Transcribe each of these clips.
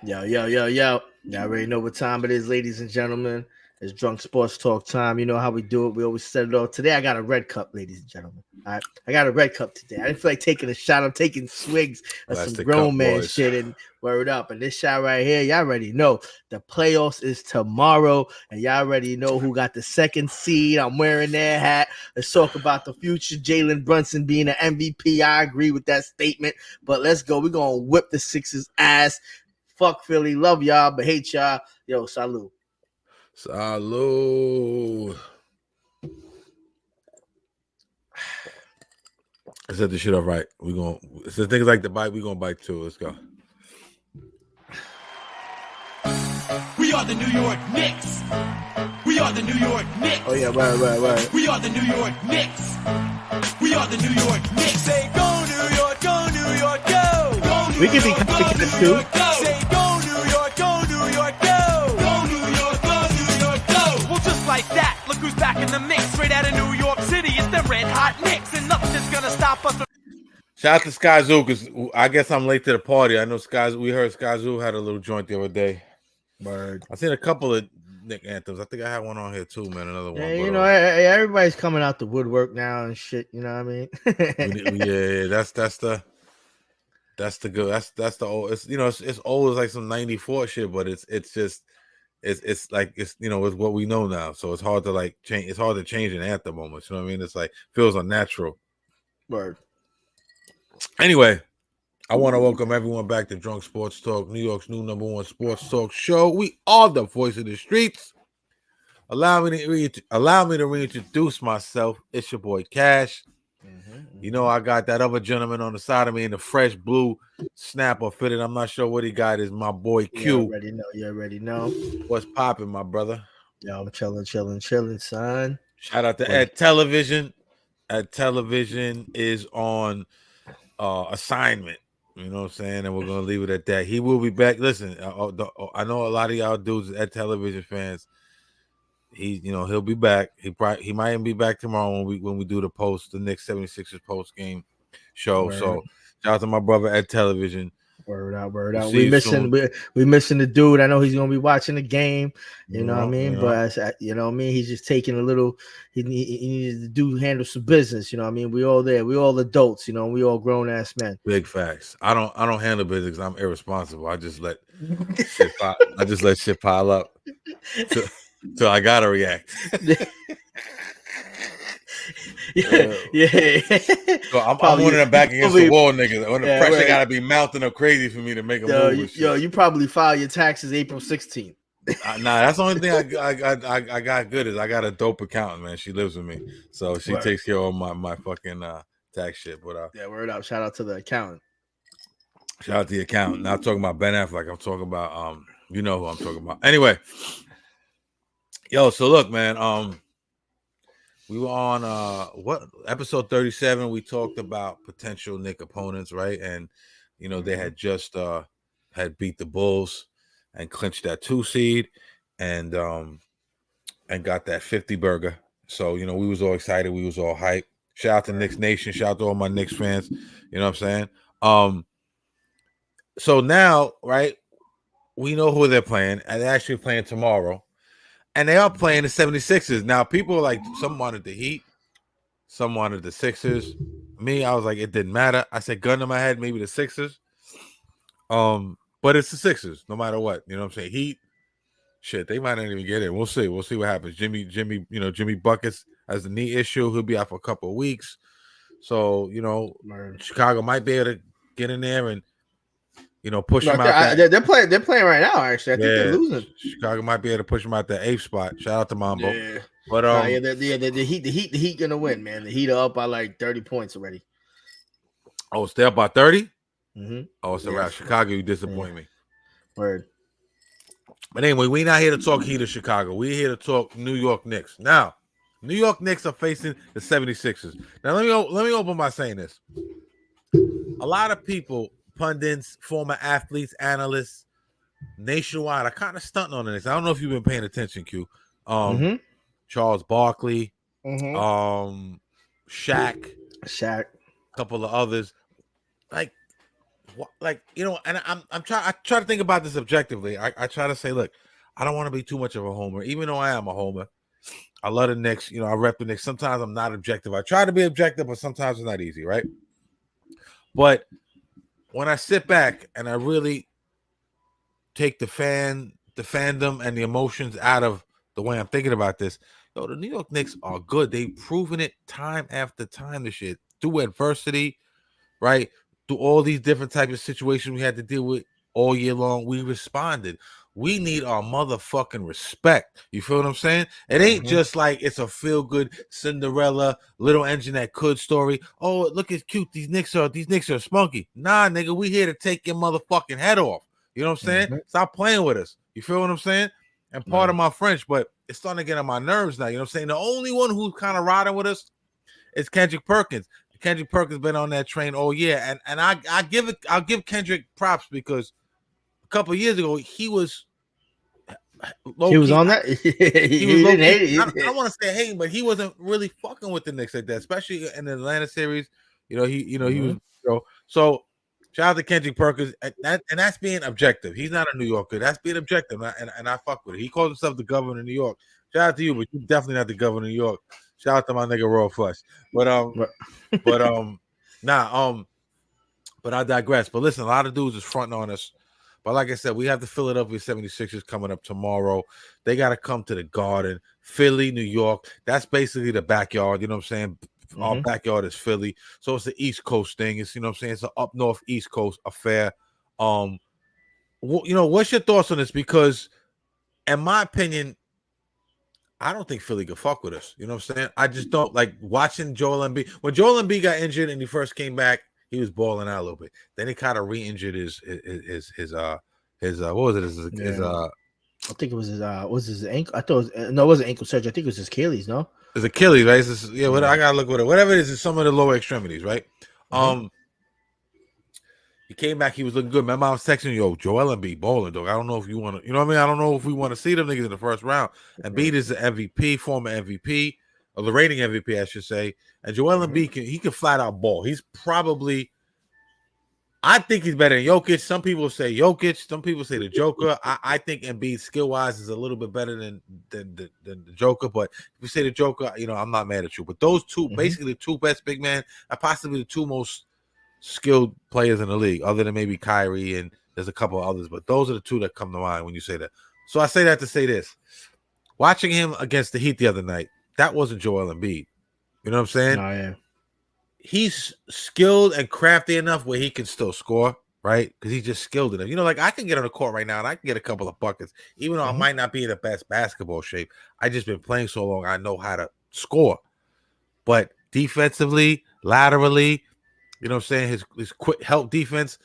Yo, yo, yo, yo. Y'all already know what time it is, ladies and gentlemen. It's Drunk Sports Talk time. You know how we do it. We always set it off. Today, I got a red cup, ladies and gentlemen. All right. I got a red cup today. I didn't feel like taking a shot. I'm taking swigs of That's some the grown Cup man Boys. shit and word up. And this shot right here, y'all already know the playoffs is tomorrow. And y'all already know who got the second seed. I'm wearing their hat. Let's talk about the future. Jalen Brunson being an MVP. I agree with that statement. But let's go. We're going to whip the Sixers' ass. Fuck Philly, love y'all, but hate y'all. Yo, salute. Salud. I set the shit up right. We gonna since niggas like to bite, we gonna bite too. Let's go. We are the New York Knicks. We are the New York Knicks. Oh yeah, right. We are the New York Knicks. We are the New York Knicks. Say go New York, go New York, go. Go New We can be York, go copycats New too. York, go. Say go New York, go New York, go. Go New York, go New York, go. Well, just like that, look who's back in the mix. Straight out of New York City, it's the Red Hot Knicks, and nothing's gonna stop us. Shout out to Sky Zoo because I guess I'm late to the party. I know we heard Sky Zoo had a little joint the other day. Word. I seen a couple of Nick anthems. I think I had one on here too, man. Another one. Yeah, but, you know, everybody's coming out the woodwork now and shit. You know what I mean? yeah, that's the good. That's the old. It's it's old as like some '94 shit, but it's just it's like it's it's what we know now. So it's hard to like change. It's hard to change an anthem almost. You know what I mean? It's like feels unnatural. Word. Anyway, I want to welcome everyone back to Drunk Sports Talk, New York's new #1 sports talk show. We are the voice of the streets. Allow me to reintroduce myself. It's your boy Cash. You know, I got that other gentleman on the side of me in the fresh blue snapper fitted. I'm not sure what he got. Is my boy Q. You already know. What's popping, my brother? Yo, I'm chilling, son. Shout out to Ed Television. Ed Television is on assignment. You know what I'm saying? And we're going to leave it at that. He will be back. Listen, I know a lot of y'all dudes Ed Television fans. He'll be back. He might even be back tomorrow when we do the Knicks 76ers post game show. Word. So shout out to my brother at Television. Word out. We missing the dude. I know he's gonna be watching the game. You know what I mean? But you know what I mean. He's just taking a little. He needs to handle some business. You know what I mean? We all there. We all adults. You know, we all grown ass men. Big facts. I don't handle business. I'm irresponsible. I just let shit pile up. So I gotta react. yeah. So I'm one of them back against the wall niggas. When the pressure gotta be mounting up crazy for me to make a move. You probably file your taxes April 16th. Nah, that's the only thing I got good is I got a dope accountant, man. She lives with me, so she takes care of my fucking tax shit. But yeah, word up. Shout out to the accountant. Shout out to the accountant. Not talking about Ben Affleck. I'm talking about you know who I'm talking about. Anyway. Yo, so look, man, we were on episode 37. We talked about potential Knick opponents, right? And they had just had beat the Bulls and clinched that 2 seed and got that 50 burger. So, we was all excited, we was all hyped. Shout out to Knicks Nation, shout out to all my Knicks fans, you know what I'm saying? So now, right, we know who they're playing, and they're actually playing tomorrow. And they are playing the 76ers. Now, people are like, some wanted the Heat, some wanted the Sixers. Me, I was like, it didn't matter. I said, gun to my head, maybe the Sixers. But it's the Sixers, no matter what. You know what I'm saying? Heat, shit, they might not even get it. We'll see. We'll see what happens. Jimmy Buckets has a knee issue. He'll be out for a couple of weeks. So, Chicago might be able to get in there and push them out. They're playing right now. Actually, I think they're losing. Chicago might be able to push them out the 8th spot. Shout out to Mambo. Yeah. But the Heat gonna win, man. The Heat are up by like 30 points already. Oh, it's up by 30. Mm-hmm. Oh, it's a wrap. Chicago, you disappoint me. Word. But anyway, we're not here to talk Heat of Chicago. We're here to talk New York Knicks. Now, New York Knicks are facing the 76ers. Now, let me open by saying this. A lot of people, pundits, former athletes, analysts, nationwide, are kind of stunting on the Knicks. I don't know if you've been paying attention, Q. Charles Barkley, Shaq, a couple of others. Like, like, you know, and I try to think about this objectively. I try to say, look, I don't want to be too much of a homer, even though I am a homer. I love the Knicks. You know, I rep the Knicks. Sometimes I'm not objective. I try to be objective, but sometimes it's not easy, right? But when I sit back and I really take the fandom and the emotions out of the way I'm thinking about this, yo, the New York Knicks are good. They've proven it time after time this year through adversity, right? Through all these different types of situations we had to deal with all year long, we responded. We need our motherfucking respect. You feel what I'm saying? It ain't just like it's a feel-good Cinderella little engine that could story. Oh, look how cute these Knicks are spunky. Nah, nigga, we here to take your motherfucking head off. You know what I'm saying? Stop playing with us. You feel what I'm saying? And part of my French, but it's starting to get on my nerves now. You know what I'm saying? The only one who's kind of riding with us is Kendrick Perkins. Kendrick Perkins been on that train all year, and I'll give Kendrick props because a couple of years ago he was on that. He was low key. I don't want to say hating, but he wasn't really fucking with the Knicks like that, especially in the Atlanta series. He was. So shout out to Kendrick Perkins, and that's being objective. He's not a New Yorker. That's being objective, and I fuck with it. He calls himself the governor of New York. Shout out to you, but you're definitely not the governor of New York. Shout out to my nigga Royal Flush. But I digress. But listen, a lot of dudes is fronting on us. But like I said, we have the Philadelphia 76ers coming up tomorrow. They got to come to the Garden. Philly, New York. That's basically the backyard. You know what I'm saying? Our backyard is Philly. So it's the East Coast thing. It's, you know what I'm saying? It's an up north East Coast affair. What's your thoughts on this? Because in my opinion, I don't think Philly could fuck with us. You know what I'm saying? I just don't like watching Joel Embiid. When Joel Embiid got injured and he first came back, he was balling out a little bit. Then he kind of re-injured his what was it? I think it was his ankle. I thought it wasn't ankle surgery. I think it was his Achilles. No, his Achilles, right? I gotta look with it. Whatever it is, it's some of the lower extremities, right? He came back. He was looking good. My mom was texting, yo, Joel Embiid balling, dog. I don't know if you want to, you know what I mean? I don't know if we want to see them niggas in the first round. Embiid is the MVP, former MVP, or the reigning MVP, I should say. And Joel Embiid can flat out ball. He's probably, I think he's better than Jokic. Some people say Jokic. Some people say the Joker. I think Embiid skill wise is a little bit better than the Joker. But if you say the Joker, I'm not mad at you. But those two, basically the two best big men, are possibly the two most skilled players in the league, other than maybe Kyrie, and there's a couple of others, but those are the two that come to mind when you say that. So I say that to say this: watching him against the Heat the other night, that wasn't Joel Embiid. You know what I'm saying? Oh, yeah. He's skilled and crafty enough where he can still score, right? Because he's just skilled enough. Like I can get on the court right now and I can get a couple of buckets, even though I might not be in the best basketball shape. I just been playing so long, I know how to score. But defensively, laterally, you know what I'm saying? His quick help defense,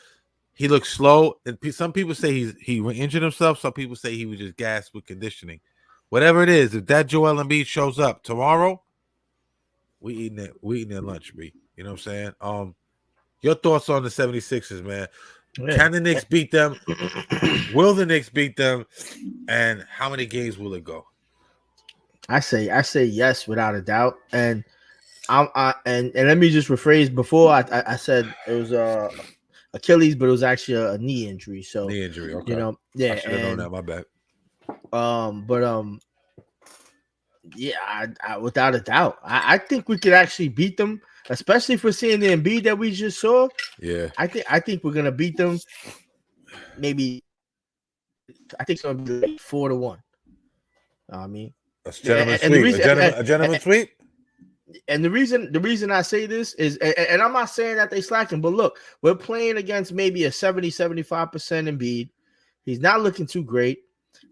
he looks slow. And some people say he injured himself. Some people say he was just gassed with conditioning. Whatever it is, if that Joel Embiid shows up tomorrow, we eating their lunch, B. You know what I'm saying? Your thoughts on the 76ers, man. Yeah. Can the Knicks beat them? Will the Knicks beat them? And how many games will it go? I say yes without a doubt. And and let me just rephrase. Before I said it was Achilles, but it was actually a knee injury. So knee injury, okay. Yeah. I should have known that. My bad. Yeah, I without a doubt, I think we could actually beat them, especially for seeing the Embiid that we just saw. Yeah, I think we're gonna beat them. Maybe I think it's gonna be like 4-1. I mean, that's gentleman's sweep. A gentleman's sweep. And the reason I say this is, and I'm not saying that they slacking, but look, we're playing against maybe a 70-75% Embiid. He's not looking too great.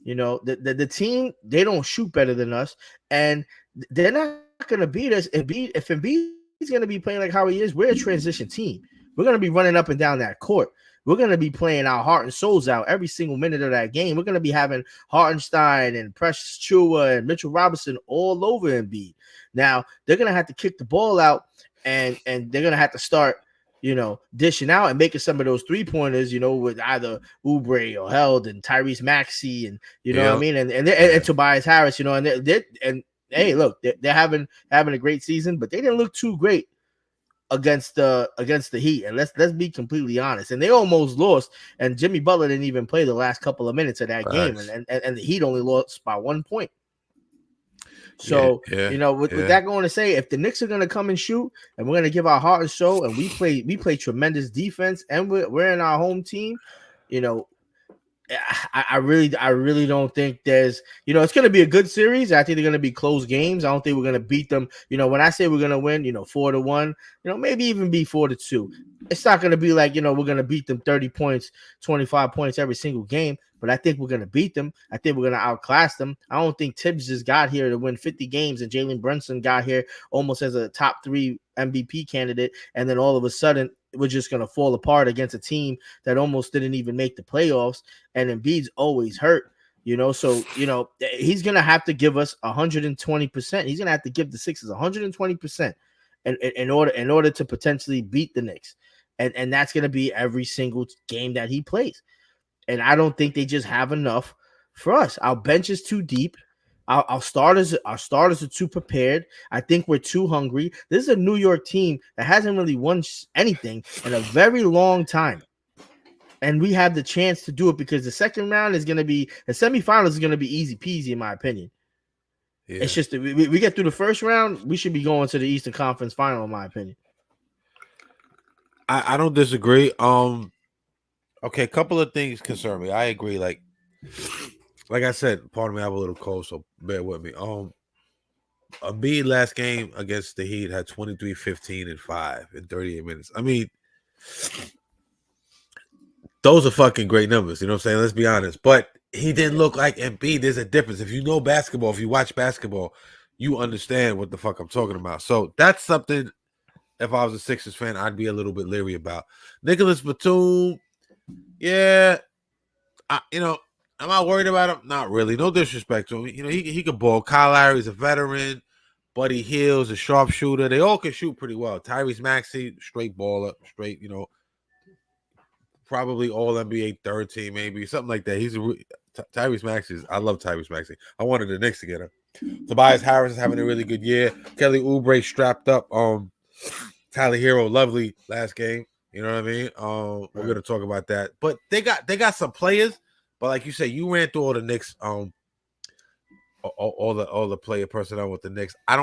The team, they don't shoot better than us, and they're not going to beat us. If Embiid is going to be playing like how he is, we're a transition team. We're going to be running up and down that court. We're going to be playing our heart and souls out every single minute of that game. We're going to be having Hartenstein and Precious Chua and Mitchell Robinson all over Embiid. Now, they're going to have to kick the ball out, and they're going to have to start, dishing out and making some of those three-pointers, with either Oubre or Held and Tyrese Maxey and, what I mean? And Tobias Harris, and hey, look, they're having a great season, but they didn't look too great against the Heat, and let's be completely honest. And they almost lost, and Jimmy Butler didn't even play the last couple of minutes of that game, and the Heat only lost by 1 point. So with that going to say, if the Knicks are going to come and shoot, and we're going to give our heart and soul, and we play tremendous defense, and we're in our home team, I really don't think there's, it's going to be a good series. I think they're going to be close games. I don't think we're going to beat them. When I say we're going to win, 4-1, maybe even be 4-2. It's not going to be like, we're going to beat them 30 points, 25 points every single game, but I think we're going to beat them. I think we're going to outclass them. I don't think Tibbs just got here to win 50 games and Jalen Brunson got here almost as a top 3 MVP candidate. And then all of a sudden we're just going to fall apart against a team that almost didn't even make the playoffs. And Embiid's always hurt, so, he's going to have to give us 120%. He's going to have to give the Sixers 120% in order to potentially beat the Knicks. And that's going to be every single game that he plays. And I don't think they just have enough for us. Our bench is too deep. Our starters are too prepared. I think we're too hungry. This is a New York team that hasn't really won anything in a very long time. And we have the chance to do it because the second round is going to be – the semifinals is going to be easy peasy, in my opinion. Yeah. It's just we get through the first round, we should be going to the Eastern Conference Final, in my opinion. I don't disagree. Okay, a couple of things concern me. I agree. Like I said, pardon me, I have a little cold, so bear with me. Embiid last game against the Heat had 23, 15, and 5 in 38 minutes. I mean, those are fucking great numbers. You know what I'm saying? Let's be honest. But he didn't look like Embiid. There's a difference. If you know basketball, if you watch basketball, you understand what the fuck I'm talking about. So that's something, if I was a Sixers fan, I'd be a little bit leery about. Nicholas Batum, yeah, am I worried about him? Not really. No disrespect to him. He could ball. Kyle Lowry's a veteran. Buddy Hield's a sharpshooter. They all can shoot pretty well. Tyrese Maxey, straight baller, straight, probably all NBA third team, maybe something like that. Tyrese Maxey. I love Tyrese Maxey. I wanted the Knicks to get him. Tobias Harris is having a really good year. Kelly Oubre strapped up. Tyler Hero, lovely last game. You know what I mean? We're gonna talk about that. But they got some players. But like you said, you ran through all the Knicks, all the player personnel with the Knicks. I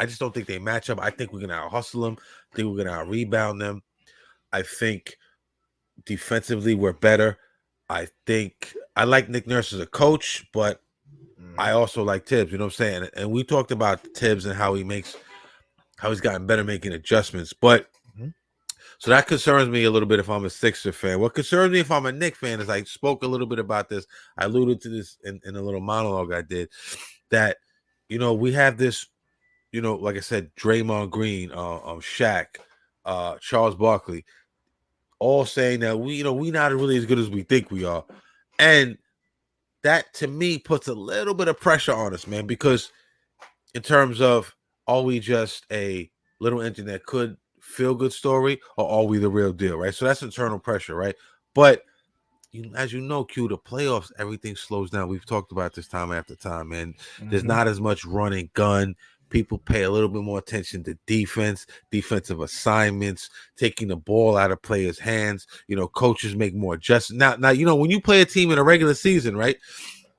just don't think they match up. I think we're gonna out hustle them. I think we're gonna out rebound them. I think defensively we're better. I think I like Nick Nurse as a coach, but I also like Tibbs. You know what I'm saying? And we talked about Tibbs and how he's gotten better making adjustments. But so that concerns me a little bit if I'm a Sixer fan. What concerns me if I'm a Knicks fan is I spoke a little bit about this. I alluded to this in a little monologue I did, that, we have this, like I said, Draymond Green, Shaq, Charles Barkley, all saying that we not really as good as we think we are. And that, to me, puts a little bit of pressure on us, man, because in terms of, are we just a little engine that could feel good story, or are we the real deal, right? So that's internal pressure, right? But as you know, Q, the playoffs, everything slows down. We've talked about this time after time, man. There's not as much run and gun. People pay a little bit more attention to defense, defensive assignments, taking the ball out of players' hands. Coaches make more adjustments. Now, when you play a team in a regular season, right,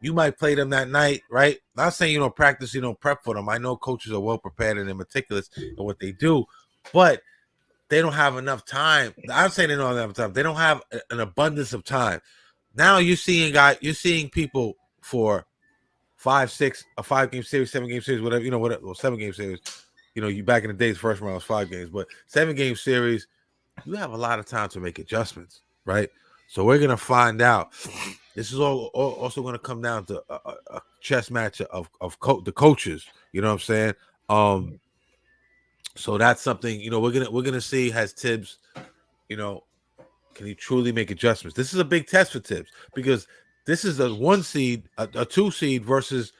you might play them that night, right? Not saying you don't practice, you don't prep for them. I know coaches are well prepared and they're meticulous in what they do, but they don't have enough time. I'm saying they don't have enough time. They don't have an abundance of time. Now you're seeing people for 5, 6, a 5-game series, 7-game series, whatever, 7-game series. You back in the days, first round was 5 games, but 7-game series, you have a lot of time to make adjustments, right? So we're gonna find out. This is all also going to come down to a chess match of the coaches. You know what I'm saying? So that's something, we're gonna see. Has Tibbs, can he truly make adjustments? This is a big test for Tibbs because this is a 1 seed, a 2 seed versus,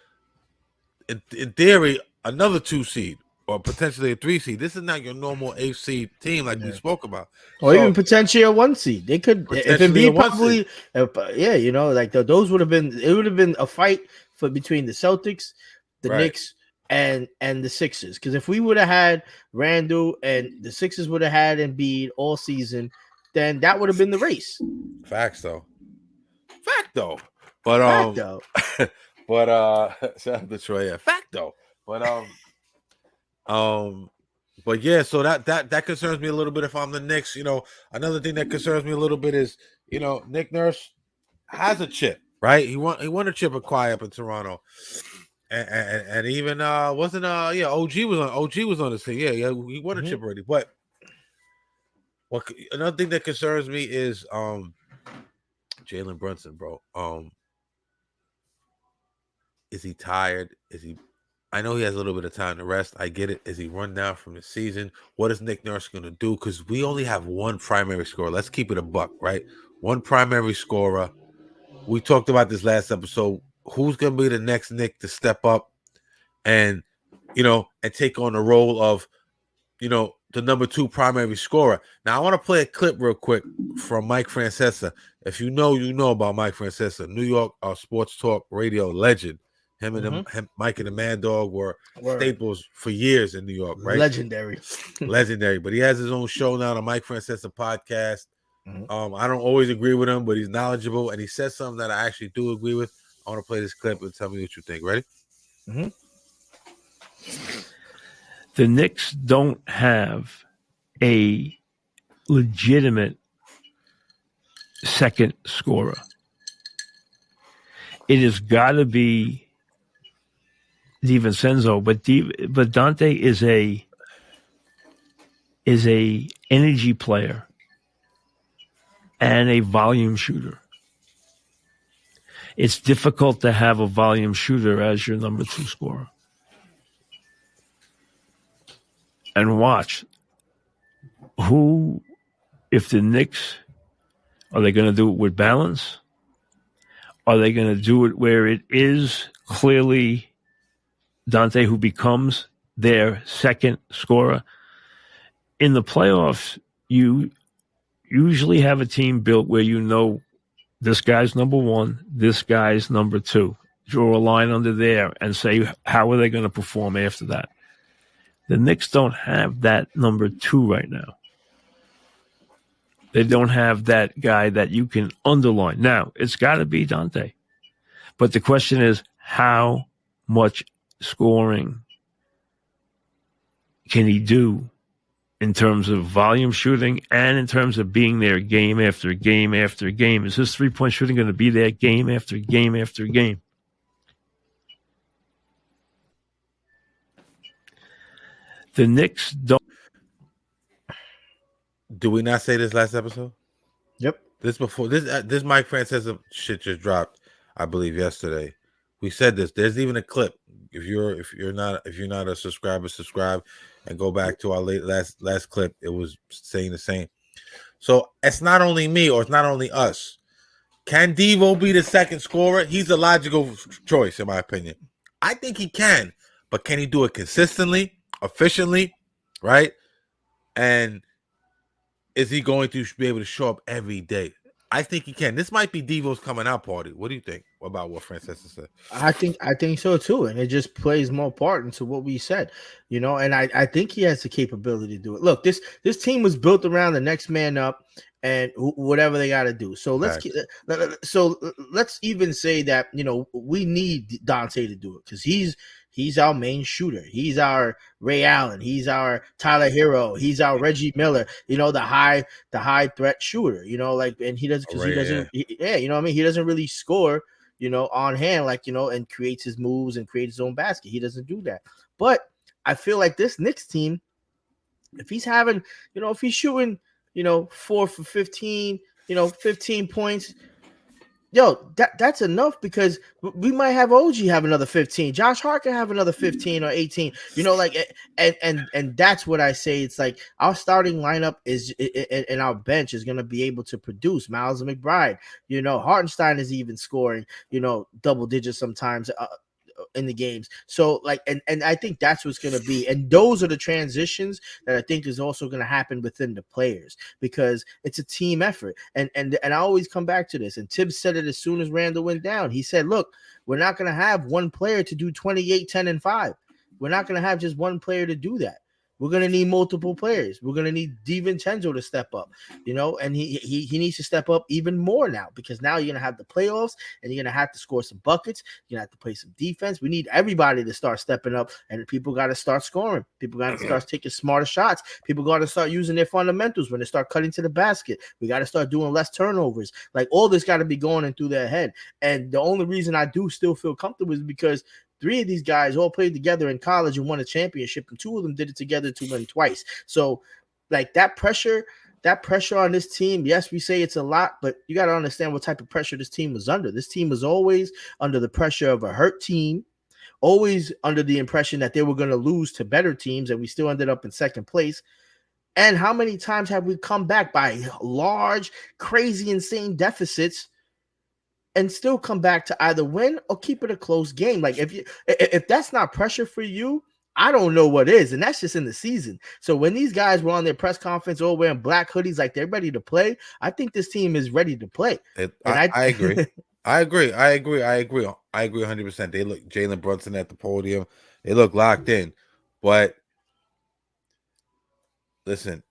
in theory, another 2 seed or potentially a 3 seed. This is not your normal 8 seed team like we spoke about, or even potentially a 1 seed. They could, if it be probably, those would have been. It would have been a fight between the Celtics, the Knicks, and the Sixers. Because if we would have had Randall and the Sixers would have had Embiid all season, then that would have been the race. Facts though. Fact though. But Fact, though. shout out to Troy. Yeah, fact though. But yeah, so that concerns me a little bit if I'm the Knicks. You know, another thing that concerns me a little bit is, you know, Nick Nurse has a chip, right? He won a chip at Kawhi up in Toronto. And even OG was on the team. Yeah, he won a chip already. But another thing that concerns me is Jalen Brunson, bro. Is he tired? I know he has a little bit of time to rest. I get it. Is he run down from the season? What is Nick Nurse going to do? Because we only have one primary scorer. Let's keep it a buck, right? One primary scorer. We talked about this last episode. Who's going to be the next Nick to step up and, you know, and take on the role of, you know, the number 2 primary scorer? Now, I want to play a clip real quick from Mike Francesa. If you know about Mike Francesa, New York sports talk radio legend. Him and Mike and the Mad Dog were staples for years in New York, right? Legendary. But he has his own show now, the Mike Francesa podcast. I don't always agree with him, but he's knowledgeable, and he says something that I actually do agree with. I want to play this clip and tell me what you think. Ready? The Knicks don't have a legitimate second scorer. It has got to be DiVincenzo, but Dante is a energy player and a volume shooter. It's difficult to have a volume shooter as your number 2 scorer. And watch if the Knicks, are they going to do it with balance? Are they going to do it where it is clearly Dante who becomes their second scorer? In the playoffs, you usually have a team built where you know this guy's number 1, this guy's number 2. Draw a line under there and say, how are they going to perform after that? The Knicks don't have that number 2 right now. They don't have that guy that you can underline. Now, it's got to be Dante. But the question is, how much scoring can he do in terms of volume shooting and in terms of being there game after game after game? Is his three-point shooting going to be there game after game after game? The Knicks don't. Do we not say this last episode? Yep. This Mike Francesa shit just dropped, I believe, yesterday. We said this. There's even a clip. If you're not a subscriber, subscribe and go back to our last clip. It was saying the same. So it's not only me or it's not only us. Can Devo be the second scorer? He's a logical choice, in my opinion. I think he can, but can he do it consistently, efficiently, right? And is he going to be able to show up every day? I think he can. This might be Devo's coming out party. What do you think about what Francesa said? I think so too, and it just plays more part into what we said, you know. And I think he has the capability to do it. Look, this team was built around the next man up and whatever they got to do. So let's even say that, you know, we need Dante to do it because he's our main shooter. He's our Ray Allen. He's our Tyler Hero. He's our Reggie Miller. You know, the high threat shooter. You know, like, and he doesn't, you know what I mean. He doesn't really score, you know, on hand, like, you know, and creates his moves and creates his own basket. He doesn't do that. But I feel like this Knicks team, if he's having, you know, if he's shooting, you know, 4 for 15, you know, 15 points. Yo, that's enough because we might have OG have another 15. Josh Hart can have another 15 or 18. You know, like, and that's what I say. It's like our starting lineup is and our bench is going to be able to produce. Miles McBride, you know, Hartenstein is even scoring, you know, double digits sometimes in the games. So like, and I think that's what's going to be. And those are the transitions that I think is also going to happen within the players because it's a team effort. And I always come back to this. And Tibbs said it as soon as Randall went down. He said, look, we're not going to have one player to do 28, 10, and 5. We're not going to have just one player to do that. We're going to need multiple players. We're going to need DiVincenzo to step up, and he needs to step up even more now, because now you're going to have the playoffs and you're going to have to score some buckets. You're going to have to play some defense. We need everybody to start stepping up, and people got to start scoring. People got to start taking smarter shots. People got to start using their fundamentals when they start cutting to the basket. We got to start doing less turnovers. Like, all this got to be going in through their head. And the only reason I do still feel comfortable is because 3 of these guys all played together in college and won a championship, and 2 of them did it together to win twice. So, like, that pressure on this team, yes, we say it's a lot, but you got to understand what type of pressure this team was under. This team was always under the pressure of a hurt team, always under the impression that they were going to lose to better teams, and we still ended up in second place. And how many times have we come back by large, crazy, insane deficits and still come back to either win or keep it a close game? Like, if that's not pressure for you, I don't know what is. And that's just in the season. So when these guys were on their press conference all wearing black hoodies like they're ready to play, I think this team is ready to play. I agree. I agree 100%. They look, Jalen Brunson at the podium, they look locked in. But listen,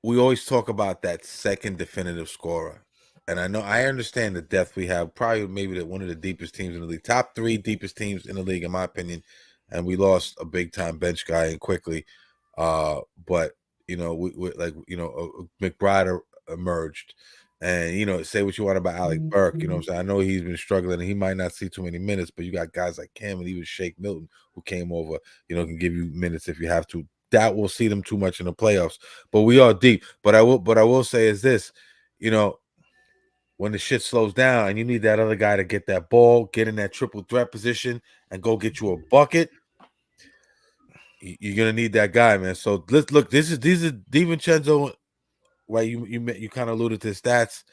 we always talk about that second definitive scorer. And I understand the depth we have, probably maybe one of the deepest teams in the league, top 3 deepest teams in the league, in my opinion. And we lost a big time bench guy and quickly. But we McBride emerged. And, say what you want about Alec Burke. You know what I'm saying? I know he's been struggling and he might not see too many minutes, but you got guys like him and even Shake Milton who came over, can give you minutes if you have to. That will see them too much in the playoffs. But we are deep. But I will say is this, when the shit slows down and you need that other guy to get that ball, get in that triple threat position and go get you a bucket, you're gonna need that guy, man. So let's look. These are DiVincenzo, right? You kind of alluded to his stats.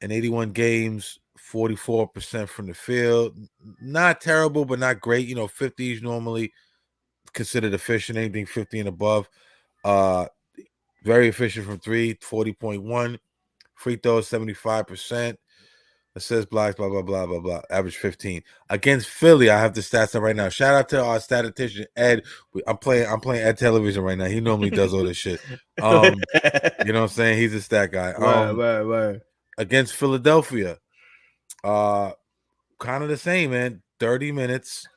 In 81 games, 44% from the field. Not terrible, but not great. 50s normally considered efficient. Anything 50 and above. Very efficient from 3, 40.1. Free throws 75%. Assists, blocks, blah blah blah blah blah. Average 15 against Philly. I have the stats up right now. Shout out to our statistician Ed. I'm playing Ed Television right now. He normally does all this shit. You know what I'm saying? He's a stat guy. Right. Against Philadelphia, kind of the same, man. 30 minutes,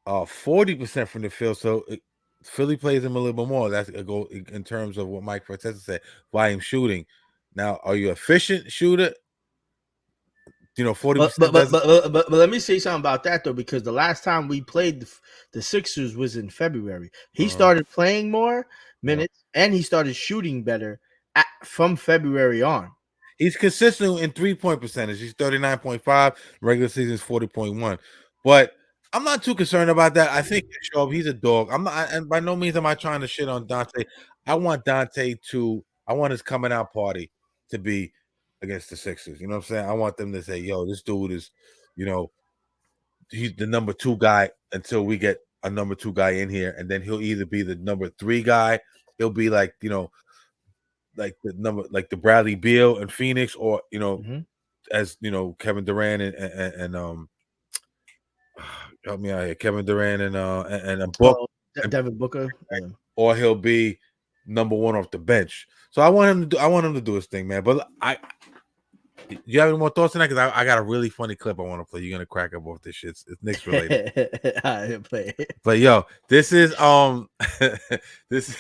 40% from the field. So Philly plays him a little bit more. That's a goal in terms of what Mike Francesa said. Volume shooting. Now, are you efficient shooter? 40%. But let me say something about that though, because the last time we played the Sixers was in February. He started playing more minutes and he started shooting better from February on. He's consistent in 3-point percentage. He's 39.5. Regular season is 40.1. But I'm not too concerned about that. I think he's a dog. I'm not, and by no means am I trying to shit on Dante. I want his coming out party to be against the Sixers. You know what I'm saying? I want them to say, yo, this dude is, he's the number 2 guy until we get a number 2 guy in here. And then he'll either be the number 3 guy. He'll be like, like the Bradley Beal in Phoenix, or, as, Kevin Durant and help me out here, Kevin Durant and Book. Devin Booker. Or he'll be number 1 off the bench. So I want him to do his thing, man. But do you have any more thoughts on that? Because I got a really funny clip I want to play. You're gonna crack up off this shit. It's Knicks related. Play it. But yo, this is this is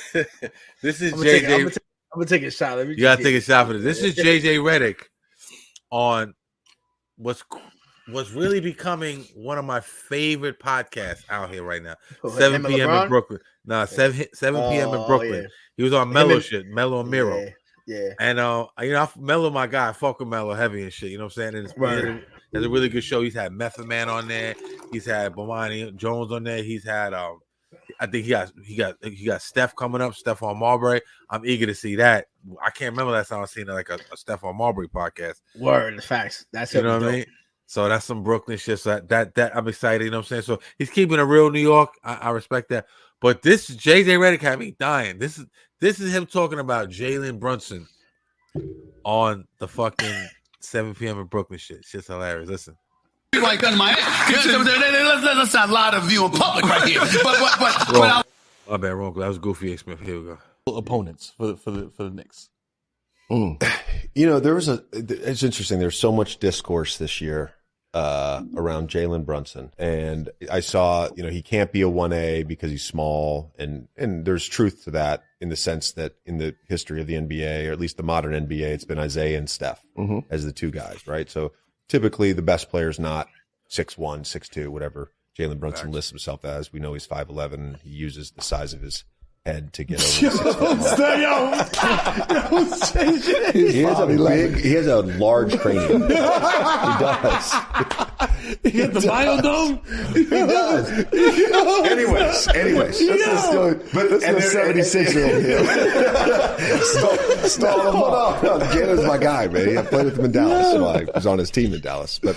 JJ. I'm gonna take a shot. You gotta take a shot for this. This is JJ Redick on what's really becoming one of my favorite podcasts out here right now. 7 p.m. in Brooklyn. 7 p.m. in Brooklyn. Yeah. He was on Mellow shit, Mellow and Miro. Yeah. And Mellow, my guy, I fuck with Mellow heavy and shit. You know what I'm saying? And there's a really good show. He's had Method Man on there. He's had Bomani Jones on there. He's had I think he got Steph coming up, Stephon Marbury. I'm eager to see that. I can't remember last time I seen like a Stephon Marbury podcast. Word, facts. That's you know what I mean. So that's some Brooklyn shit. So that I'm excited. You know what I'm saying? So he's keeping it real New York. I respect that. But this JJ Redick had me dying. This is him talking about Jalen Brunson on the fucking 7 p.m. in Brooklyn shit. Shit's hilarious. Listen. Like that in my head. Let's not lie to view in public right here. But My bad, wrong. That was goofy, A. Smith. Here we go. Opponents for the Knicks. You know, it's interesting. There's so much discourse this year around Jalen Brunson. And I saw, you know, he can't be a 1A because he's small. And there's truth to that in the sense that in the history of the NBA, or at least the modern NBA, it's been Isaiah and Steph as the two guys, right? So typically the best player is not 6'1", 6'2", whatever Jalen Brunson lists himself as. We know he's 5'11". He uses the size of his head to get over he has a large cranium. He does. He has the biodome? He does. Anyways. This is a 76-year-old here. No, Jalen's my guy, man. I played with him in Dallas, so I was on his team in Dallas. But,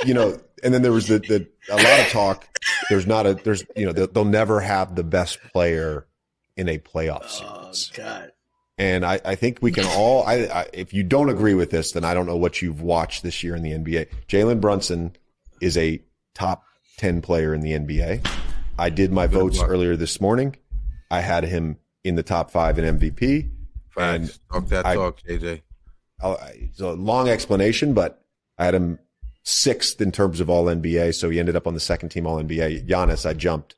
you know, and then there was a lot of talk. They'll never have the best player in a playoff series. Oh, God. And I think we can all, if you don't agree with this, then I don't know what you've watched this year in the NBA. Jalen Brunson is a top 10 player in the NBA. I did my votes earlier this morning. I had him in the top 5 in MVP. Facts. Talk that talk, JJ. It's a long explanation, but I had him 6th in terms of all NBA. So he ended up on the second team all NBA. Giannis, I jumped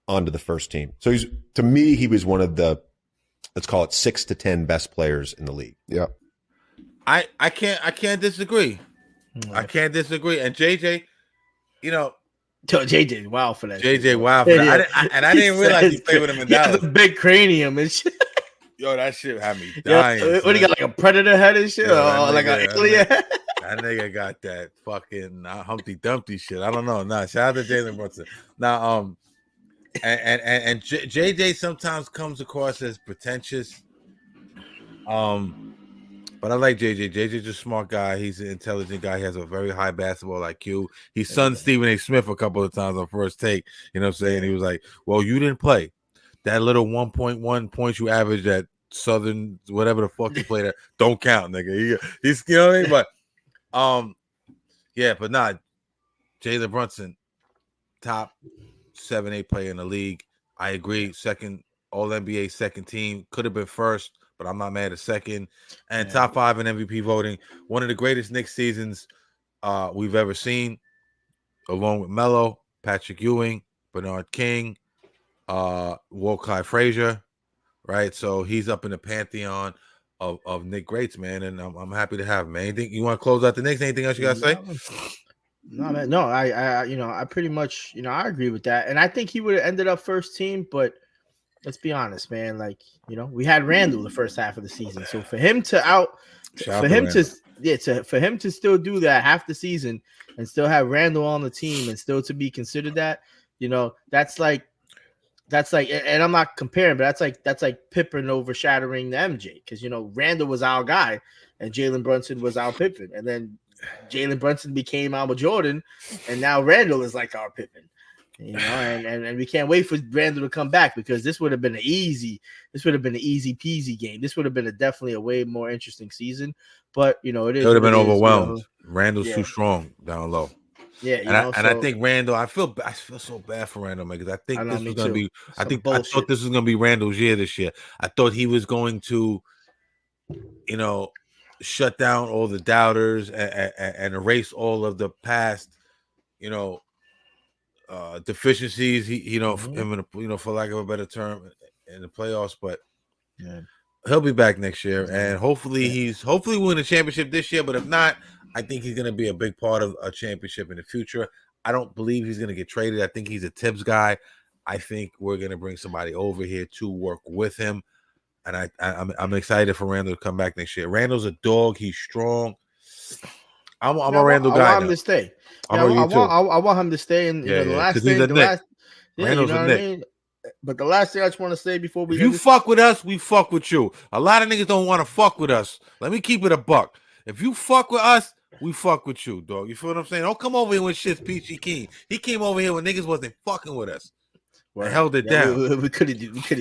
onto the first team. So to me, he was one of the, let's call it 6 to 10 best players in the league. Yeah. I can't disagree. I can't disagree. And JJ, you know, JJ, wow for that. JJ, wow for that. I didn't realize he played with him in Dallas. The big cranium and shit. Yo, that shit had me dying. What, he got like a predator head and shit? Yeah, like an alien head? That nigga got that fucking Humpty Dumpty shit. I don't know. Nah, shout out to Jalen Brunson. Now, and JJ sometimes comes across as pretentious. But I like JJ. JJ's a smart guy. He's an intelligent guy. He has a very high basketball IQ. He sunned Stephen A. Smith a couple of times on First Take. You know what I'm saying? He was like, well, you didn't play. That little 1.1 points you averaged at Southern, whatever the fuck you played at, don't count, nigga. He's, you know what I mean? But, yeah, but not Jalen Brunson, top 7-8 player in the league. I agree. Second All-NBA second team. Could have been first, but I'm not mad at second. And top 5 in MVP voting. One of the greatest Knicks seasons we've ever seen, along with Melo, Patrick Ewing, Bernard King, Walt Frazier, right? So he's up in the pantheon of Knick greats, man, and I'm happy to have him, man. Anything you want to close out the Knicks? Anything else you got to say? No, man. No, I pretty much, I agree with that, and I think he would have ended up first team. But let's be honest, man. Like, we had Randall the first half of the season, so for him to for him to still do that half the season and still have Randall on the team and still to be considered that, that's like, and I'm not comparing, but that's like Pippen overshadowing the MJ, because Randall was our guy and Jalen Brunson was our Pippen, and then Jalen Brunson became our Jordan, and now Randall is like our Pippen, and we can't wait for Randall to come back, because this would have been an easy peasy game. This would have been definitely a way more interesting season, but it is. It would have been overwhelmed. Randall's too strong down low. Yeah, I think Randall. I feel so bad for Randall, man, because I think this was going to be. I thought this was going to be Randall's year this year. I thought he was going to, shut down all the doubters and erase all of the past, deficiencies. For lack of a better term, in the playoffs. But he'll be back next year, and hopefully win a championship this year. But if not, I think he's going to be a big part of a championship in the future. I don't believe he's going to get traded. I think he's a Tibbs guy. I think we're going to bring somebody over here to work with him. And I'm excited for Randall to come back next year. Randall's a dog. He's strong. I'm a Randall guy. I want him to stay. I want him to stay. And the last thing, Randall's a Knick. But the last thing I just want to say before we, if you fuck with us, we fuck with you. A lot of niggas don't want to fuck with us. Let me keep it a buck. If you fuck with us, we fuck with you, dog. You feel what I'm saying? Don't come over here when shit's peachy keen. He came over here when niggas wasn't fucking with us. Word. held it Yeah, down. we couldn't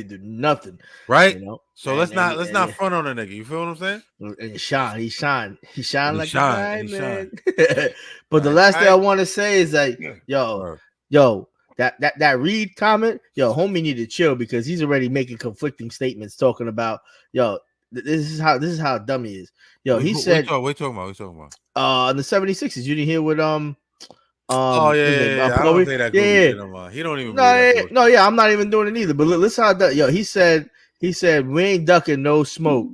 do nothing, right? you know. So And- let's and- not and- front on a nigga. You feel what I'm saying? And he shine He like shine, a he diamond. But the Right, last thing I right. want to say is like, Word. yo, that Reed comment, yo, homie need to chill because he's already making conflicting statements talking about, yo, this is how dumb he is. Yo, he said, what you talking about? What you talking about? on the 76ers, you didn't hear what Oh what's his yeah, name? yeah. I Chloe? don't say that Yeah, goofy yeah. shit no more. He don't even No, believe that yeah, bullshit. no, yeah, I'm not even doing it either. But listen how that, he said we ain't ducking no smoke.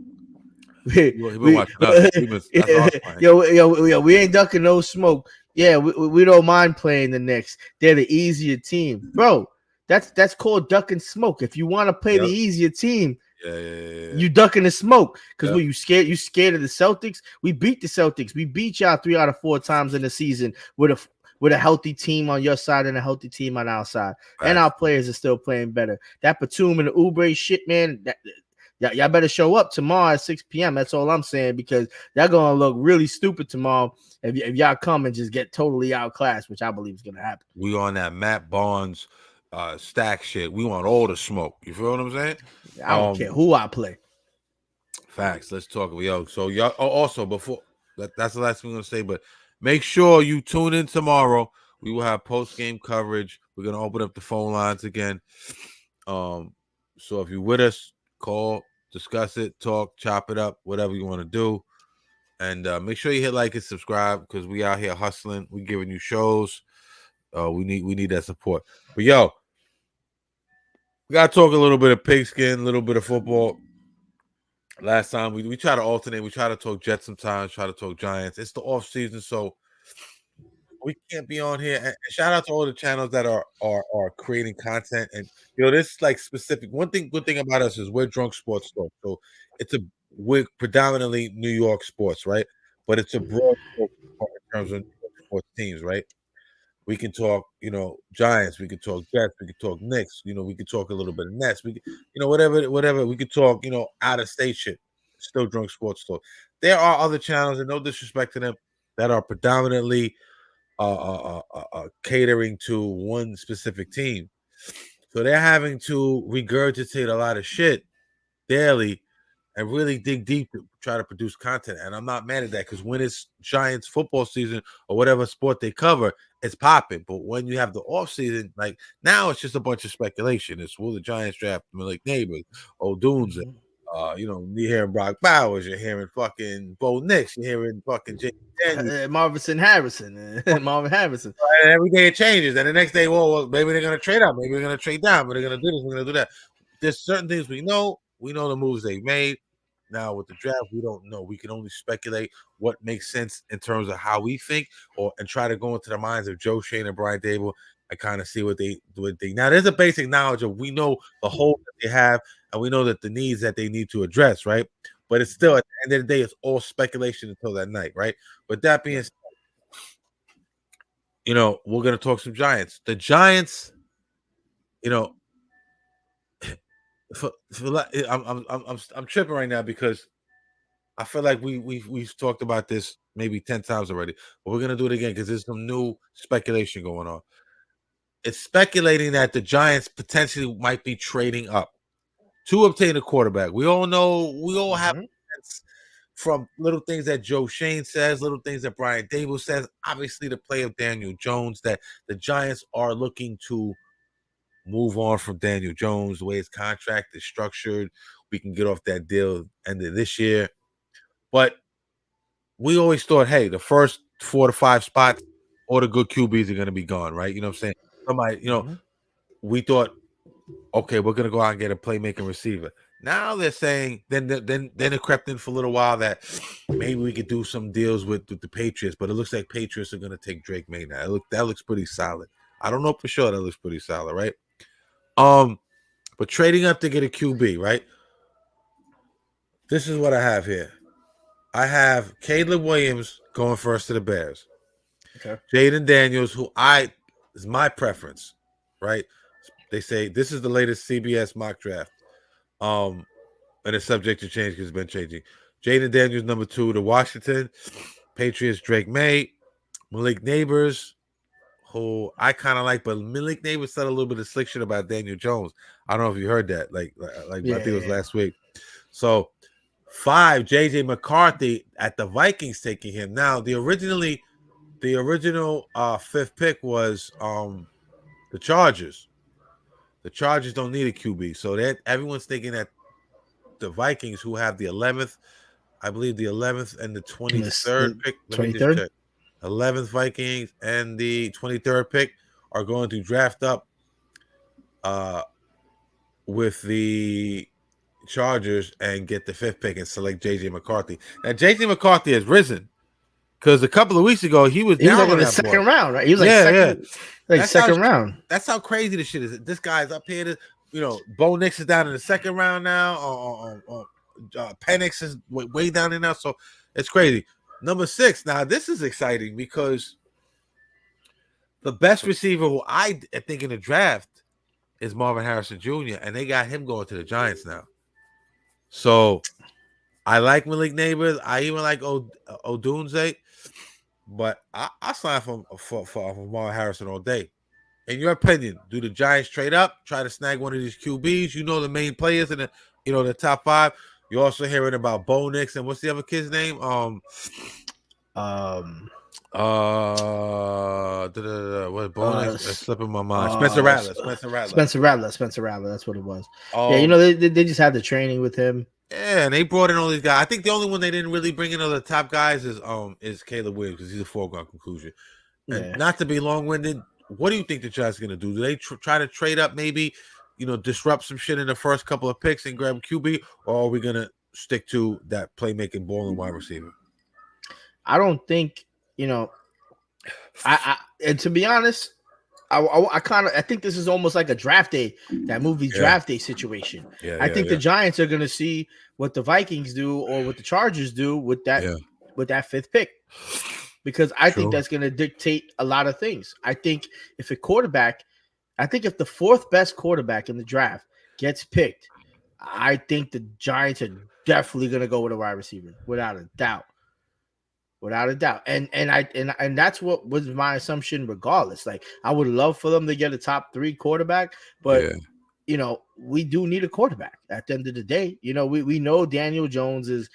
He been watching us. That's our plan. Yo, we ain't ducking no smoke. Yeah, we don't mind playing the Knicks. They're the easier team, bro. That's called ducking smoke. If you want to play the easier team, Yeah. you ducking the smoke because Yeah. when you scared of the Celtics. We beat the Celtics. We beat y'all 3 out of 4 times in the season with a healthy team on your side and a healthy team on our side. And our players are still playing better. That Batum and the Oubre shit, man. Y'all better show up tomorrow at 6 p.m. That's all I'm saying, because y'all gonna look really stupid tomorrow if y'all come and just get totally outclassed, which I believe is gonna happen. We on that Matt Barnes stack shit. We want all the smoke. You feel what I'm saying? I don't care who I play. Facts. Let's talk. Yo, so y'all also before that's the last thing I'm gonna say, but make sure you tune in tomorrow. We will have post-game coverage. We're gonna open up the phone lines again. So if you're with us, call, discuss it, talk, chop it up, whatever you want to do. And make sure you hit like and subscribe because we out here hustling. We giving you shows. We need that support. But yo, we gotta talk a little bit of pigskin, a little bit of football. Last time we try to alternate. We try to talk Jets sometimes, try to talk Giants. It's the off season, so we can't be on here. And shout out to all the channels that are creating content. And this like specific. Good thing about us is we're Drunk Sports Talk. So we're predominantly New York sports, right? But it's a broad scope in terms of New York sports teams, right? We can talk, Giants. We can talk Jets. We can talk Knicks. We can talk a little bit of Nets. We, whatever. We could talk, out of state shit. Still Drunk Sports Talk. There are other channels, and no disrespect to them, that are predominantly catering to one specific team. So they're having to regurgitate a lot of shit daily and really dig deep to try to produce content. And I'm not mad at that because when it's Giants football season or whatever sport they cover, it's popping. But when you have the off season, like now it's just a bunch of speculation. It's will the Giants draft Malik Neighbors, O'Dunes, you're hearing Brock Bowers, you're hearing fucking Bo Nix, you're hearing fucking Jay Daniels. Marvin Harrison. And every day it changes. And the next day, well, maybe they're gonna trade up, maybe they're gonna trade down, but they're gonna do this, we're gonna do that. There's certain things we know the moves they've made. Now with the draft, we don't know. We can only speculate what makes sense in terms of how we think, and try to go into the minds of Joe Schoen and Brian Dable and kind of see what they do. Now there's a basic knowledge of we know the hole that they have, and we know that the needs that they need to address, right? But it's still at the end of the day, it's all speculation until that night, right? But that being said, we're gonna talk some Giants. The Giants, I'm tripping right now because I feel like we've talked about this maybe 10 times already, but we're gonna do it again because there's some new speculation going on. It's speculating that the Giants potentially might be trading up to obtain a quarterback. We all know, we all have from little things that Joe Schoen says, little things that Brian Dable says, obviously the play of Daniel Jones, that the Giants are looking to move on from Daniel Jones, the way his contract is structured. We can get off that deal end of this year. But we always thought, hey, the first 4 to 5 spots, all the good QBs are going to be gone, right? You know what I'm saying? Somebody, we thought, okay, we're going to go out and get a playmaking receiver. Now they're saying, then it crept in for a little while that maybe we could do some deals with the Patriots, but it looks like Patriots are going to take Drake May now. That looks pretty solid. I don't know for sure. That looks pretty solid, right? But trading up to get a QB, right? This is what I have here. I have Caleb Williams going first to the Bears. Okay. Jaden Daniels, who is my preference, right? They say this is the latest CBS mock draft. And it's subject to change because it's been changing. Jaden Daniels, number 2 to Washington. Patriots, Drake May. Malik Neighbors, who I kind of like, but Malik Neighbors said a little bit of slick shit about Daniel Jones. I don't know if you heard that. Like I think it was last week. So 5, JJ McCarthy at the Vikings taking him. Now the original 5th pick was the Chargers. The Chargers don't need a QB, so that everyone's thinking that the Vikings, who have the 11th, I believe the 11th and the 23rd pick. Let me just check. 11th Vikings and the 23rd pick are going to draft up with the Chargers and get the 5th pick and select JJ McCarthy. Now JJ McCarthy has risen because a couple of weeks ago he was down like in the second round, right? He was like second round. That's how crazy this shit is. This guy's up here. Bo Nix is down in the second round now. Penix is way down there now. So it's crazy. Number 6. Now this is exciting because the best receiver who I think in the draft is Marvin Harrison Jr. and they got him going to the Giants now. So I like Malik Neighbors. I even like Odunze, but I sign for Marvin Harrison all day. In your opinion, do the Giants trade up, try to snag one of these QBs? You know the main players in the top 5. You're also hearing about Bo Nix and what's the other kid's name? What Bo Nix? It's slipping my mind. Spencer Rattler. Spencer Rattler. That's what it was. They just had the training with him. Yeah, and they brought in all these guys. I think the only one they didn't really bring in other top guys is Caleb Williams because he's a foregone conclusion. And not to be long-winded, what do you think the Giants are going to do? Do they try to trade up maybe, disrupt some shit in the first couple of picks and grab QB, or are we going to stick to that playmaking ball and wide receiver? I don't think, and to be honest, I think this is almost like a draft day, that movie Draft Day situation. I think the Giants are going to see what the Vikings do or what the Chargers do with that 5th pick, because I think that's going to dictate a lot of things. I think if the 4th best quarterback in the draft gets picked, I think the Giants are definitely going to go with a wide receiver without a doubt. And that's what was my assumption regardless. Like, I would love for them to get a top 3 quarterback, but we do need a quarterback at the end of the day. We know Daniel Jones is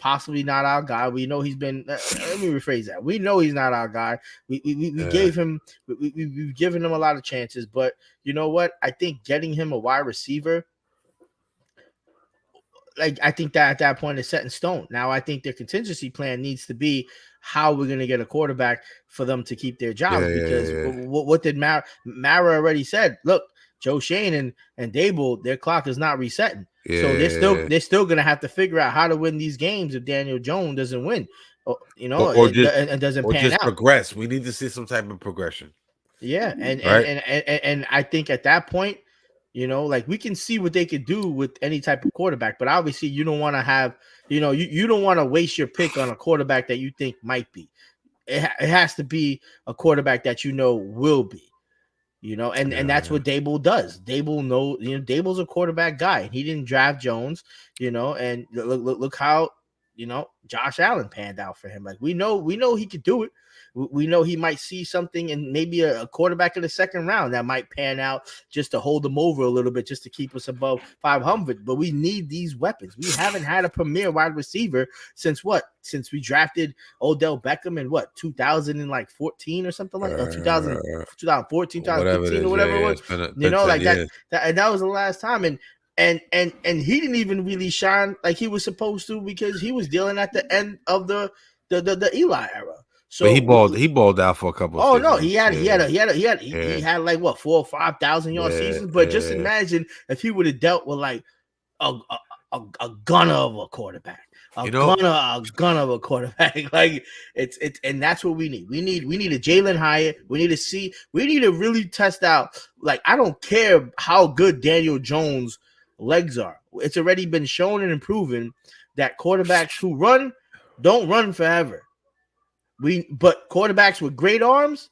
possibly not our guy. We know he's been let me rephrase that. We know he's not our guy. We've given him a lot of chances, but you know what? I think getting him a wide receiver, like, I think that at that point is set in stone. Now, I think their contingency plan needs to be how we're going to get a quarterback for them to keep their jobs. What did Mara already said? Look, Joe Shane and Dable, their clock is not resetting. So they're still going to have to figure out how to win these games if Daniel Jones doesn't win, and doesn't pan out. Progress. We need to see some type of progression. Yeah, and I think at that point, like, we can see what they could do with any type of quarterback, but obviously you don't want to have, you don't want to waste your pick on a quarterback that you think might be. It has to be a quarterback that will be, and that's what Dable does. Dable knows, Dable's a quarterback guy. He didn't draft Jones, and look how, Josh Allen panned out for him. Like, we know he could do it. We know he might see something in maybe a quarterback in the second round that might pan out just to hold them over a little bit, just to keep us above 500. But we need these weapons. We haven't had a premier wide receiver since we drafted Odell Beckham in 2014 or something like that, 2014, 2015 or whatever it was. That was the last time. And he didn't even really shine like he was supposed to, because he was dealing at the end of the Eli era. So but he balled out for a couple. Oh no, he had like 4,000 or 5,000 yard seasons. But just imagine if he would have dealt with like a gunner of a quarterback, a gunner of a quarterback. Like, it's and that's what we need. We need a Jalen Hyatt. We need to really test out. Like, I don't care how good Daniel Jones' legs are. It's already been shown and proven that quarterbacks who run don't run forever. But quarterbacks with great arms,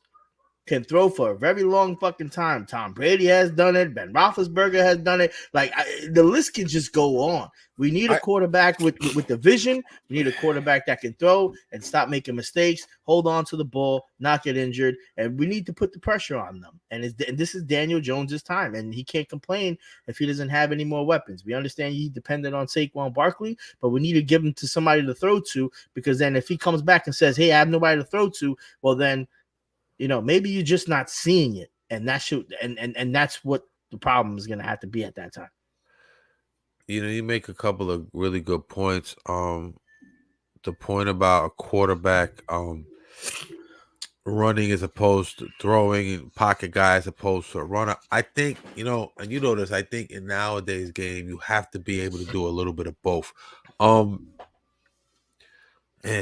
can throw for a very long fucking time. Tom Brady has done it. Ben Roethlisberger has done it. Like the list can just go on. We need a quarterback with the vision. We need a quarterback that can throw and stop making mistakes, hold on to the ball, not get injured, and we need to put the pressure on them. And this is Daniel Jones's time, and he can't complain if he doesn't have any more weapons. We understand he's dependent on Saquon Barkley, but we need to give him to somebody to throw to, because then if he comes back and says, "Hey, I have nobody to throw to," well then, maybe you're just not seeing it, and that should and that's what the problem is going to have to be at that time. You make a couple of really good points. The point about a quarterback running as opposed to throwing, and pocket guy as opposed to a runner. I think, and you know this, I think in nowadays game, you have to be able to do a little bit of both. And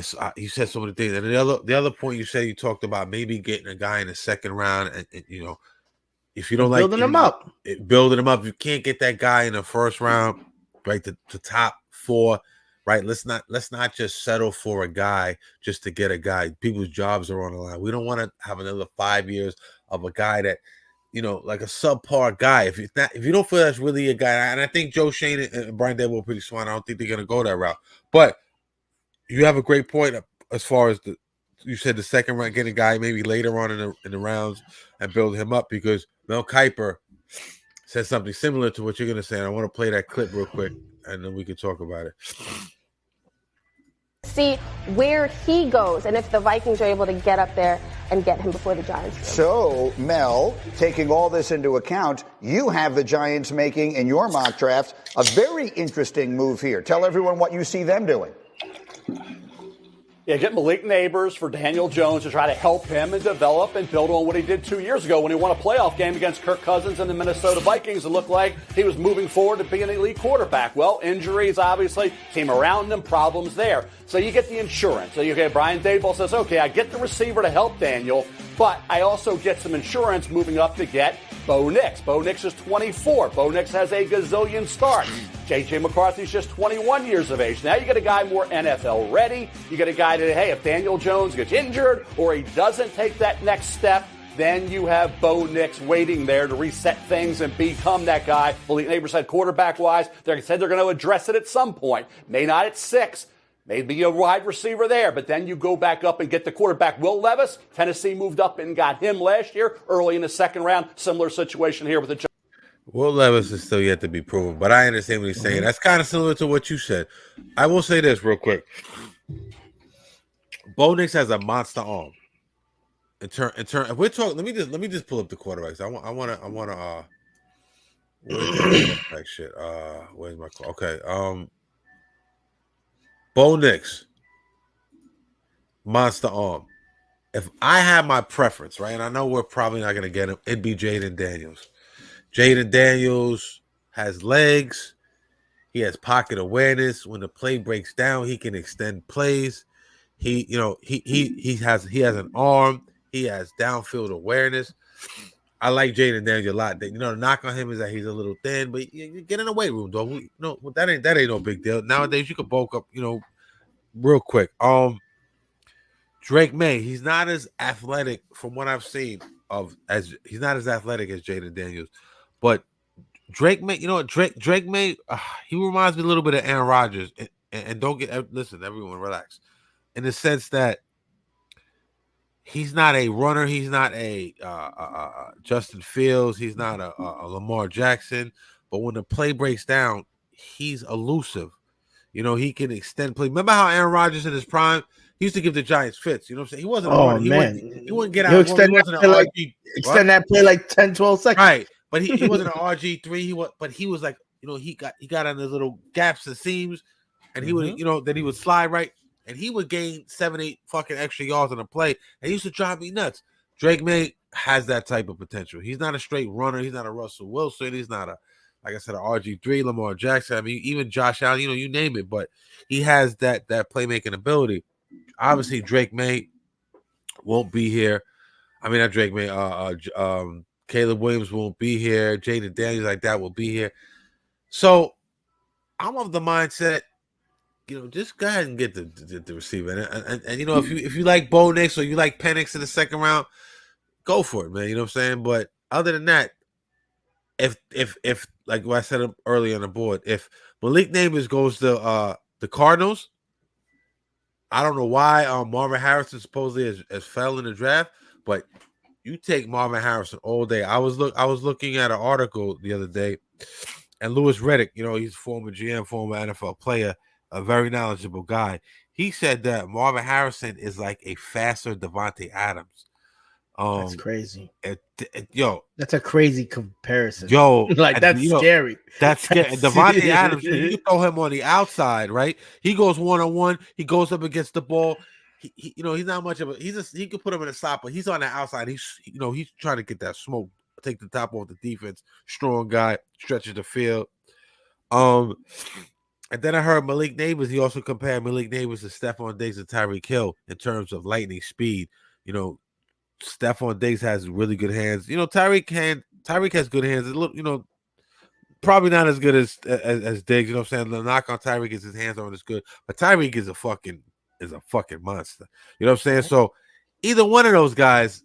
so, you said so many things. And the other point you talked about maybe getting a guy in the second round, and if you don't like building him up, you can't get that guy in the first round, right? The top 4, right? Let's not just settle for a guy just to get a guy. People's jobs are on the line. We don't want to have another 5 years of a guy that, like a subpar guy. If you don't feel that's really a guy, and I think Joe Schoen and Brian Daboll are pretty smart. I don't think they're gonna go that route. But you have a great point as far as you said the second round, getting a guy maybe later on in the rounds and build him up, because Mel Kiper said something similar to what you're gonna say. And I want to play that clip real quick, and then we can talk about it. See where he goes, and if the Vikings are able to get up there and get him before the Giants do. So, Mel, taking all this into account, you have the Giants making, in your mock draft, a very interesting move here. Tell everyone what you see them doing. Yeah, get Malik Neighbors for Daniel Jones to try to help him and develop and build on what he did 2 years ago when he won a playoff game against Kirk Cousins and the Minnesota Vikings. It looked like he was moving forward to being an elite quarterback. Well, injuries obviously came around him, problems there. So you get the insurance. So Brian Daboll says, okay, I get the receiver to help Daniel, but I also get some insurance moving up to get Bo Nix. Bo Nix is 24. Bo Nix has a gazillion starts. J.J. McCarthy's just 21 years of age. Now you get a guy more NFL ready. You get a guy that, hey, if Daniel Jones gets injured or he doesn't take that next step, then you have Bo Nix waiting there to reset things and become that guy. Malik Neighbors said quarterback-wise, they said they're going to address it at some point. May not at 6. Maybe a wide receiver there, but then you go back up and get the quarterback. Will Levis, Tennessee moved up and got him last year, early in the second round. Similar situation here with the Giants. Will Levis is still yet to be proven, but I understand what he's saying. That's kind of similar to what you said. I will say this real quick. Bo Nix has a monster arm. In turn, if we're talking, let me just pull up the quarterbacks. I want to. Where's shit? Where's my call? Okay. Bo Nix, monster arm. If I have my preference, right, and I know we're probably not going to get him, it'd be Jaden Daniels. Jaden Daniels has legs. He has pocket awareness. When the play breaks down, he can extend plays. He has an arm. He has downfield awareness. I like Jaden Daniels a lot. The knock on him is that he's a little thin, but you get in the weight room, dog. That ain't no big deal. Nowadays, you can bulk up, real quick. Drake May, he's not as athletic from what I've seen he's not as athletic as Jaden Daniels, but Drake May, Drake May, he reminds me a little bit of Aaron Rodgers, and listen, everyone relax, in the sense that he's not a runner. He's not a Justin Fields. He's not a Lamar Jackson. But when the play breaks down, he's elusive. He can extend play. Remember how Aaron Rodgers in his prime, he used to give the Giants fits. You know what I'm saying? He wasn't. Oh, man. He wouldn't get out. He'll extend that play like 10, 12 seconds. Right. But he wasn't an RG3. He was like, he got on his little gaps and seams, and he would, then he would slide right. And he would gain 7, 8 fucking extra yards on a play. And he used to drive me nuts. Drake May has that type of potential. He's not a straight runner. He's not a Russell Wilson. He's not like I said, a RG3, Lamar Jackson. I mean, even Josh Allen, you name it. But he has that playmaking ability. Obviously, Drake May won't be here. I mean, not Drake May. Caleb Williams won't be here. Jaden Daniels like that will be here. So I'm of the mindset, just go ahead and get the receiver. And if you like Bo Nix or you like Penix in the second round, go for it, man. You know what I'm saying? But other than that, if like what I said earlier on the board, if Malik Neighbors goes to the Cardinals, I don't know why Marvin Harrison supposedly has fell in the draft, but you take Marvin Harrison all day. I was looking at an article the other day, and Louis Riddick, you know, he's former GM, former NFL player, a very knowledgeable guy. He said that Marvin Harrison is like a faster Devontae Adams. That's crazy. Yo, that's a crazy comparison. Yo, like that's scary. That's scary. Devontae Adams, you throw him on the outside, right? He goes 1-on-1. He goes up against the ball. He you know, he's not much of a. He could put him in a slot, but he's on the outside. He's trying to get that smoke, take the top off the defense. Strong guy, stretches the field. And then I heard Malik Neighbors. He also compared Malik Neighbors to Stephon Diggs and Tyreek Hill in terms of lightning speed. You know, Stephon Diggs has really good hands. You know, Tyreek has good hands. A little, you know, probably not as good as Diggs. You know what I'm saying? The knock on Tyreek is his hands aren't as good, but Tyreek is a fucking monster. You know what I'm saying? So either one of those guys,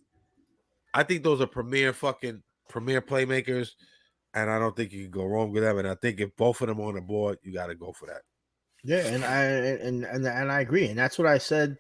I think those are premier playmakers, and I don't think you can go wrong with them. And I think if both of them are on the board, you got to go for that. Yeah, and I agree, and that's what I said.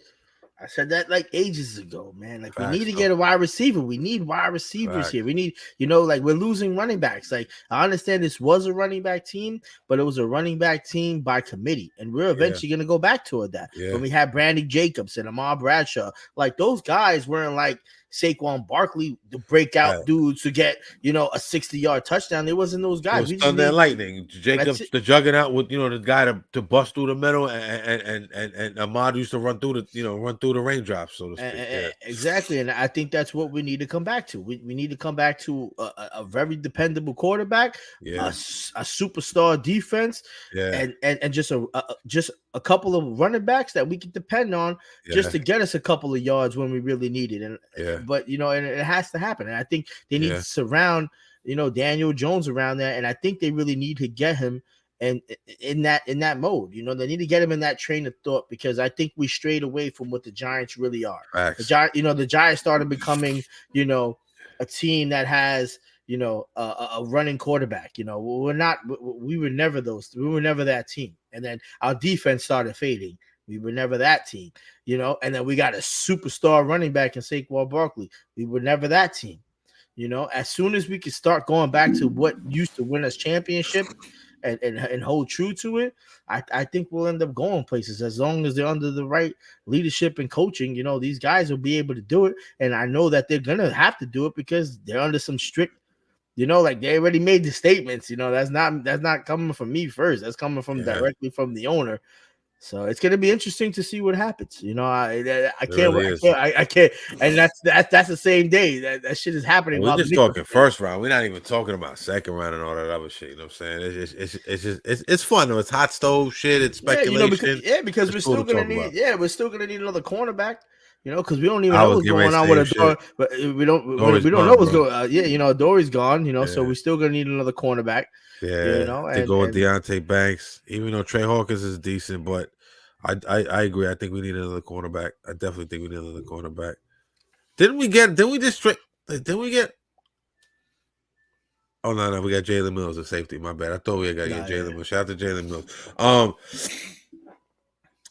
I said that like ages ago, man. Like we need to get a wide receiver. We need wide receivers here. We need, you know, like we're losing running backs. Like I understand this was a running back team, but it was a running back team by committee, and we're eventually going to go back toward that. When we had Brandon Jacobs and Ahmad Bradshaw, like those guys weren't like Saquon Barkley, the breakout dudes to get, you know, a 60-yard touchdown. There wasn't those guys. It was thunder and lightning. Jacobs, the juggernaut with, you know, the guy to bust through the middle, and Ahmad used to run through the raindrops, so to speak. Exactly, and I think that's what we need to come back to. We need to come back to a very dependable quarterback, a superstar defense, and just a couple of running backs that we can depend on just to get us a couple of yards when we really need it. And but you know, and it has to happen. And I think they need to surround, you know, Daniel Jones around there. And I think they really need to get him and in that mode. You know, they need to get him in that train of thought, because I think we strayed away from what the Giants really are. The Giants started becoming, you know, a team that has, you know, a running quarterback. You know, we were never that team. And then our defense started fading. We were never that team, you know, and then we got a superstar running back in Saquon Barkley. We were never that team, you know. As soon as we can start going back to what used to win us championship and hold true to it, I think we'll end up going places as long as they're under the right leadership and coaching. You know, these guys will be able to do it. And I know that they're going to have to do it because they're under some strict, you know, like they already made the statements, you know, that's not coming from me first. That's coming from directly from the owner. So it's going to be interesting to see what happens. You know, I can't wait. I can't. And that's the same day that shit is happening. We're just talking first round. We're not even talking about second round and all that other shit. You know what I'm saying? It's fun though. It's hot stove shit. It's speculation. Because we're still going to need another cornerback. You know, because we don't even know what's going on with Adoree'. But we don't know what's going on. You know, Adoree's gone, you know, so we're still going to need another cornerback. Yeah, you know, to go with Deontay Banks, even though Trey Hawkins is decent, but I agree. I think we need another cornerback. I definitely think we need another cornerback. Didn't we get? Oh no, we got Jalen Mills at safety. My bad. I thought we got Jalen Mills. Shout out to Jalen Mills.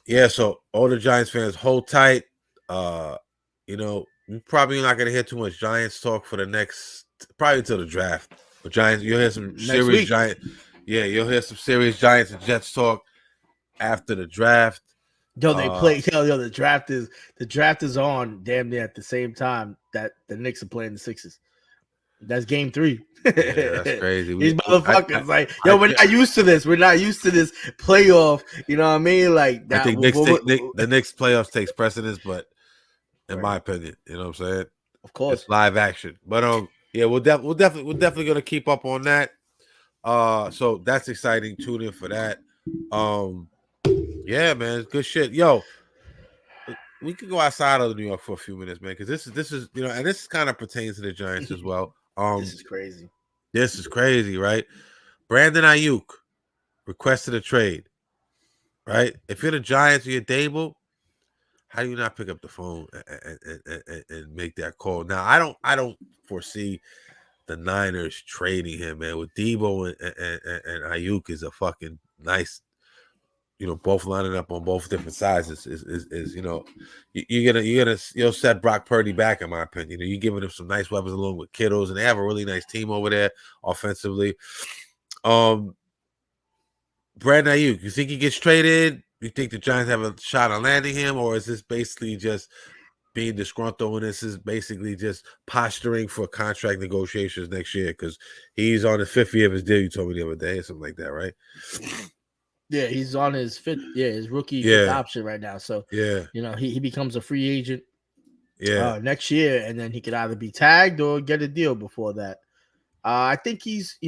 Yeah. So all the Giants fans, hold tight. You know, we're probably not going to hear too much Giants talk for the next, probably until the draft. But Giants, you'll hear some serious Giants. Yeah, you'll hear some serious Giants and Jets talk after the draft. Yo, they play. Yo, the draft is on damn near at the same time that the Knicks are playing the Sixers. That's game 3. Yeah, that's crazy. These motherfuckers, we're not used to this. We're not used to this playoff. You know what I mean? Like that, I think the Knicks playoffs takes precedence, but in my opinion, you know what I'm saying? Of course, it's live action. But yeah, we're definitely gonna keep up on that. So that's exciting. Tune in for that. Yeah, man, it's good shit. Yo, we could go outside of New York for a few minutes, man, because this is you know, and this kind of pertains to the Giants as well. This is crazy. This is crazy, right? Brandon Ayuk requested a trade, right? If you're the Giants or you're Dable, how do you not pick up the phone and make that call? Now, I don't foresee the Niners trading him, man. With Debo and Ayuk is a fucking nice, both lining up on both different sizes is you'll set Brock Purdy back, in my opinion. You're giving him some nice weapons along with Kittles, and they have a really nice team over there offensively. Brandon Ayuk, you think he gets traded? You think the Giants have a shot on landing him, or is this basically just being disgruntled and this is basically just posturing for contract negotiations next year? Because he's on the 5th year of his deal, you told me the other day, or something like that, right? Yeah, he's on his his rookie fifth option right now. So he becomes a free agent next year, and then he could either be tagged or get a deal before that. I think he's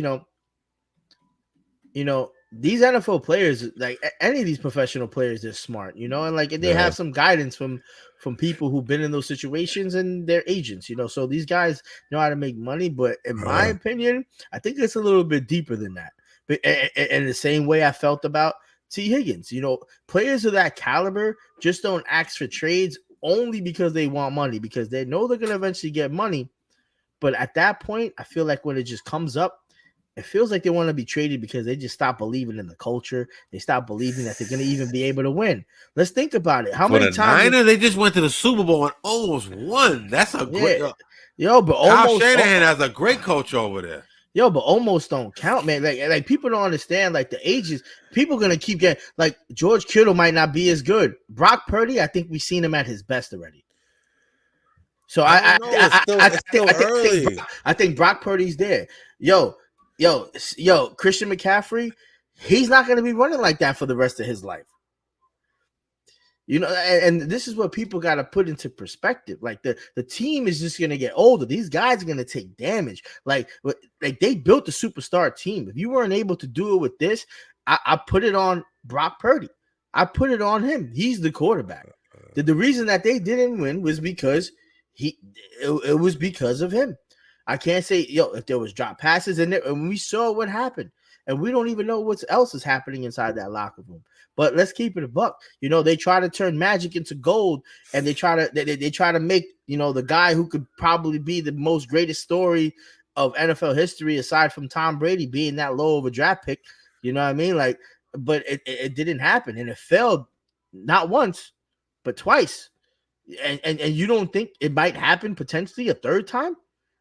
these NFL players, like any of these professional players, they're smart, and like they have some guidance from people who've been in those situations and their agents, So these guys know how to make money, but in my opinion, I think it's a little bit deeper than that. But in the same way I felt about T. Higgins, players of that caliber just don't ask for trades only because they want money, because they know they're going to eventually get money. But at that point, I feel like when it just comes up, it feels like they want to be traded because they just stop believing in the culture. They stop believing that they're going to even be able to win. Let's think about it. How many times they just went to the Super Bowl and almost won? That's a great. But Kyle almost Shanahan has a great coach over there. But almost don't count, man. Like people don't understand. Like the ages, people gonna keep getting. Like George Kittle might not be as good. Brock Purdy, I think we've seen him at his best already. So I think Brock Purdy's there. Yo, Christian McCaffrey, he's not going to be running like that for the rest of his life. And this is what people got to put into perspective. Like the team is just going to get older. These guys are going to take damage. Like they built a superstar team. If you weren't able to do it with this, I put it on Brock Purdy. I put it on him. He's the quarterback. The reason that they didn't win was because it was because of him. I can't say, if there was drop passes in there, and we saw what happened, and we don't even know what else is happening inside that locker room. But let's keep it a buck. They try to turn magic into gold, and they try to make, the guy who could probably be the most greatest story of NFL history, aside from Tom Brady being that low of a draft pick. You know what I mean? Like, but it didn't happen, and it failed not once, but twice. And you don't think it might happen potentially a third time?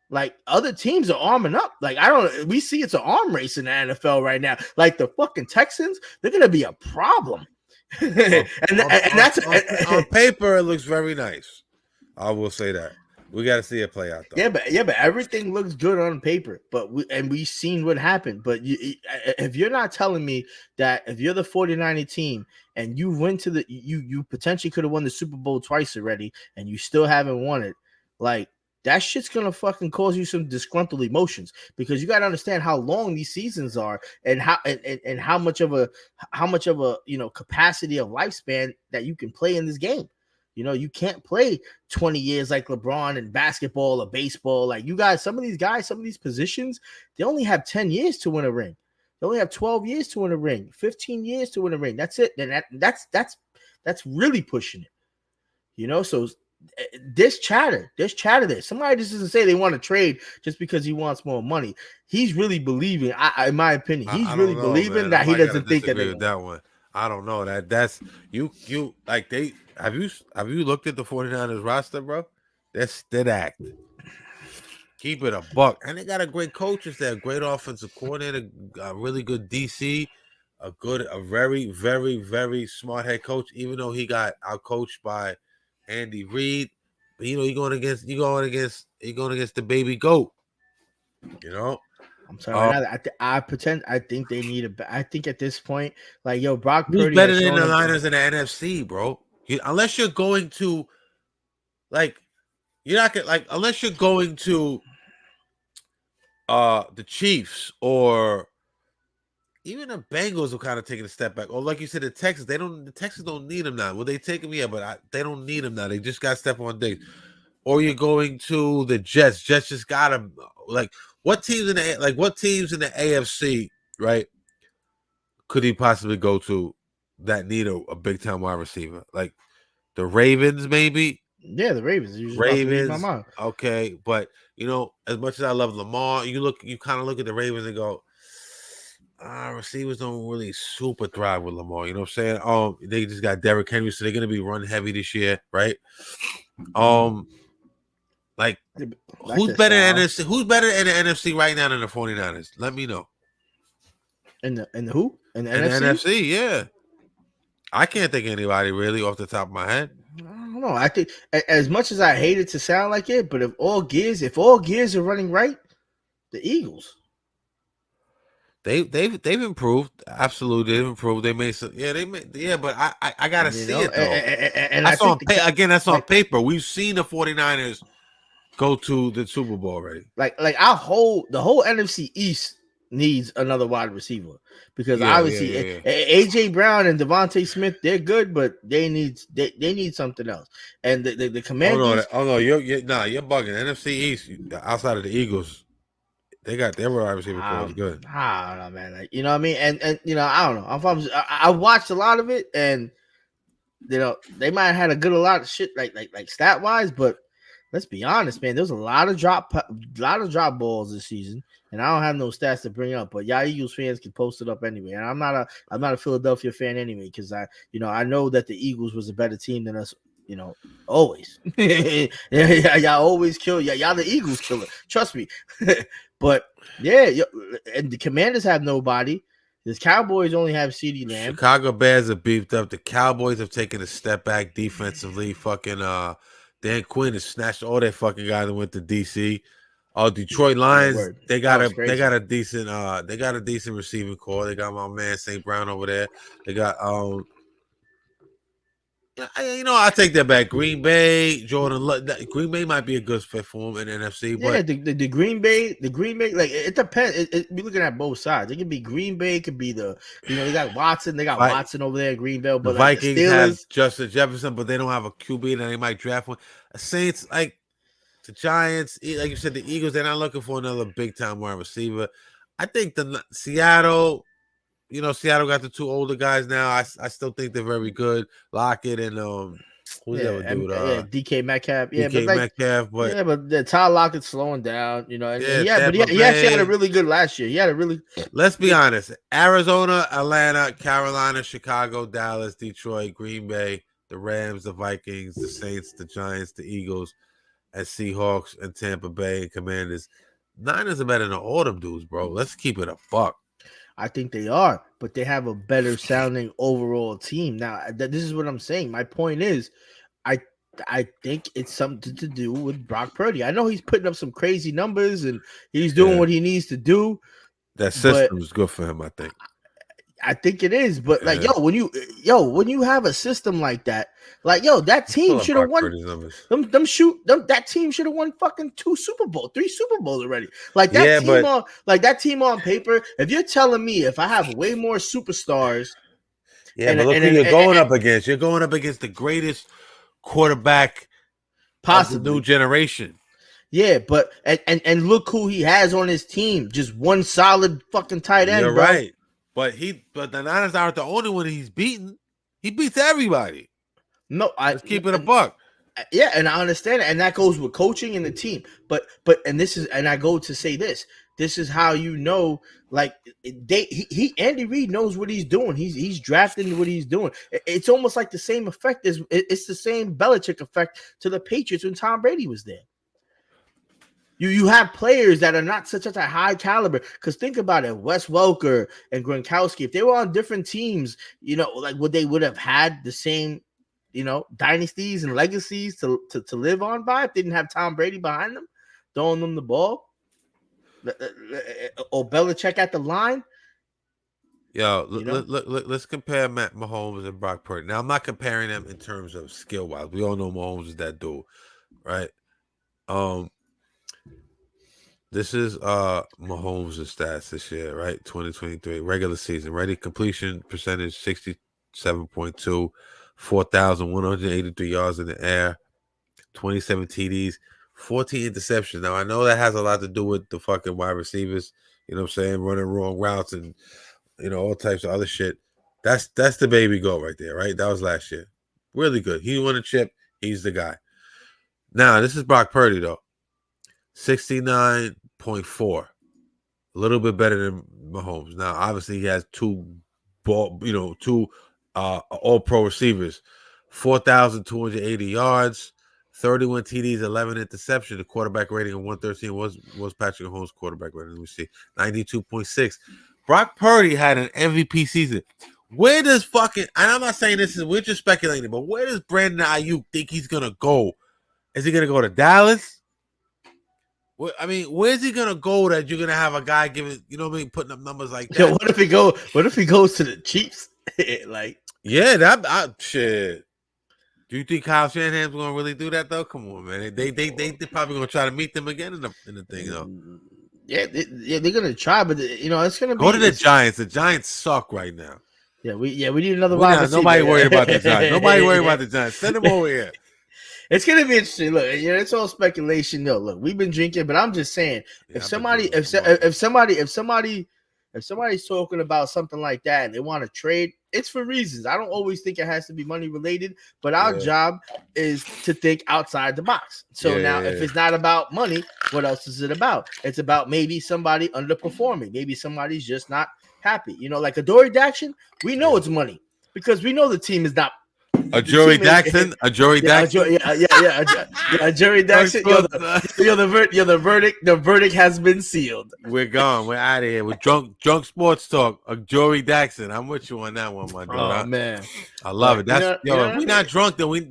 Like other teams are arming up. Like we see it's an arm race in the NFL right now. Like the fucking Texans, they're gonna be a problem. That's on paper, it looks very nice. I will say that. We got to see it play out though. Yeah, but everything looks good on paper. But we've seen what happened. But if you're not telling me that if you're the 49er team and you went to you potentially could have won the Super Bowl twice already, and you still haven't won it, like. That shit's gonna fucking cause you some disgruntled emotions, because you gotta understand how long these seasons are and how much of a capacity of lifespan that you can play in this game. You can't play 20 years like LeBron in basketball or baseball. Like some of these positions, they only have 10 years to win a ring. They only have 12 years to win a ring, 15 years to win a ring. That's it. And that's really pushing it. So this chatter there. Somebody just doesn't say they want to trade just because he wants more money. He's really believing, in my opinion, believing that he doesn't think that one. I don't know. That's you like they have you looked at the 49ers roster, bro? They're stacked. Keep it a buck. And they got a great coaches there, great offensive coordinator, a really good DC, a very, very, very smart head coach, even though he got outcoached by Andy Reid. But you're going against the baby goat. I'm sorry. I think they need I think at this point, like, Brock Purdy who's better than the Niners in the NFC, bro? Unless you're going to, like, you're not gonna, like, unless you're going to the Chiefs or even the Bengals are kind of taking a step back. Or like you said, the Texans, the Texans don't need him now. Well, they take him, yeah, but they don't need him now. They just got Stephon Diggs. Or you're going to the Jets. Jets just got him. Like, what teams in the AFC, right, could he possibly go to that need a big time wide receiver? Like, The Ravens, maybe. Yeah, the Ravens. You just about to read my Ravens. mind. Okay, but you know, as much as I love Lamar, you kind of look at the Ravens and go, receivers don't really super thrive with Lamar. You know what I'm saying? They just got Derrick Henry, so they're gonna be run heavy this year, right? Like who's better in NFC? Who's better in the NFC right now than the 49ers? Let me know. In the who? In the NFC? NFC? Yeah. I can't think of anybody really off the top of my head. I don't know. I think as much as I hate it to sound like it, but if all gears are running right, the Eagles. They've improved. Absolutely, they've improved. They made some. Yeah, but I gotta see it though. And that's on that's on paper. We've seen the 49ers go to the Super Bowl already. Like the whole NFC East needs another wide receiver because obviously AJ Brown and Devontae Smith, they're good, but they need something else. And the Commanders. Oh no, you're bugging. NFC East outside of the Eagles, they got their wide receiver core is good. I don't know, man. Like, you know what I mean? And you know, I don't know. I watched a lot of it, and you know, they might have had a lot of shit like stat wise, but let's be honest, man. There's a lot of drop balls this season, and I don't have no stats to bring up. But y'all Eagles fans can post it up anyway. And I'm not a Philadelphia fan anyway, because I know that the Eagles was a better team than us. You know, always. Y'all always kill. Y'all the Eagles killer. Trust me. But yeah, and the Commanders have nobody. The Cowboys only have CeeDee Lamb. Chicago Bears are beefed up. The Cowboys have taken a step back defensively. Fucking Dan Quinn has snatched all their fucking guys and went to DC. Detroit Lions, they got a decent receiving core. They got my man St. Brown over there. They got I take that back. Green Bay, Green Bay might be a good fit for him in the NFC. But the Green Bay, like it depends. We're looking at both sides. It could be Green Bay, it could be they got Watson. They got Watson over there in Greenville. But the Vikings have Justin Jefferson, but they don't have a QB, and they might draft one. The Saints, like the Giants, like you said, the Eagles, they're not looking for another big time wide receiver. I think the Seattle. You know, Seattle got the two older guys now. I still think they're very good. Lockett and who's the other dude? DK Metcalf. But the Tyler Lockett's slowing down. You know, he actually had a really good last year. Let's be honest. Arizona, Atlanta, Carolina, Chicago, Dallas, Detroit, Green Bay, the Rams, the Vikings, the Saints, the Giants, the Eagles, and Seahawks, and Tampa Bay and Commanders. Niners are better than all them dudes, bro. Let's keep it a buck. I think they are, but they have a better sounding overall team. Now, this is what I'm saying. My point is, I think it's something to do with Brock Purdy. I know he's putting up some crazy numbers and he's doing what he needs to do. That system is good for him, I think. I think it is, but when you have a system like that, that team should have won. That team should have won fucking 3 Super Bowls already. That team on paper. If you're telling me if I have way more superstars, but look who you're going up against. You're going up against the greatest quarterback possibly of the new generation. Yeah, but and look who he has on his team. Just one solid fucking tight end. You're right. But the Niners aren't the only one he's beaten. He beats everybody. No, let's keep it a buck. Yeah, and I understand it, and that goes with coaching and the team. But I go to say this. This is how you know, Andy Reid knows what he's doing. He's drafting what he's doing. It's almost like the same effect as it's the same Belichick effect to the Patriots when Tom Brady was there. You have players that are not such a high caliber. Because think about it, Wes Welker and Gronkowski, if they were on different teams, would have had the same, dynasties and legacies to live on by if they didn't have Tom Brady behind them, throwing them the ball, or Belichick at the line. Let's compare Matt Mahomes and Brock Purdy. Now, I'm not comparing them in terms of skill wise. We all know Mahomes is that dude, right? This is Mahomes' stats this year, right? 2023 regular season. Ready completion percentage 67.2, 4,183 yards in the air, 27 TDs, 14 interceptions. Now I know that has a lot to do with the fucking wide receivers. You know what I'm saying? Running wrong routes and all types of other shit. That's the baby goat right there, right? That was last year. Really good. He won a chip. He's the guy. Now, this is Brock Purdy, though. 69.4. A little bit better than Mahomes. Now, obviously, he has two all-pro receivers. 4,280 yards, 31 TDs, 11 interceptions. The quarterback rating of 113 was Patrick Mahomes' quarterback rating. Let me see. 92.6. Brock Purdy had an MVP season. Where does and I'm not saying we're just speculating, but where does Brandon Ayuk think he's going to go? Is he going to go to Dallas? Where's he going to go that you're going to have a guy putting up numbers like that? Yo, what if he goes to the Chiefs? Shit. Do you think Kyle Shanahan's going to really do that, though? Come on, man. They probably going to try to meet them again in the thing, though. Yeah, they're going to try, but it's going to be. Go to the Giants. The Giants suck right now. Yeah, we need another wide receiver. Nobody worried about the Giants. Nobody worried about the Giants. Send them over here. It's gonna be interesting. Look, it's all speculation. No, look, we've been drinking, but I'm just saying, if somebody's talking about something like that and they want to trade, it's for reasons. I don't always think it has to be money related, but our job is to think outside the box. So if it's not about money, what else is it about? It's about maybe somebody underperforming. Maybe somebody's just not happy. Like Adoree Jackson, we know it's money because we know the team is not. Adoree Jackson. The verdict has been sealed. We're gone. We're out of here with drunk sports talk. Adoree Jackson. I'm with you on that one, my dude. Oh man, I love it. That's if we're not drunk, then we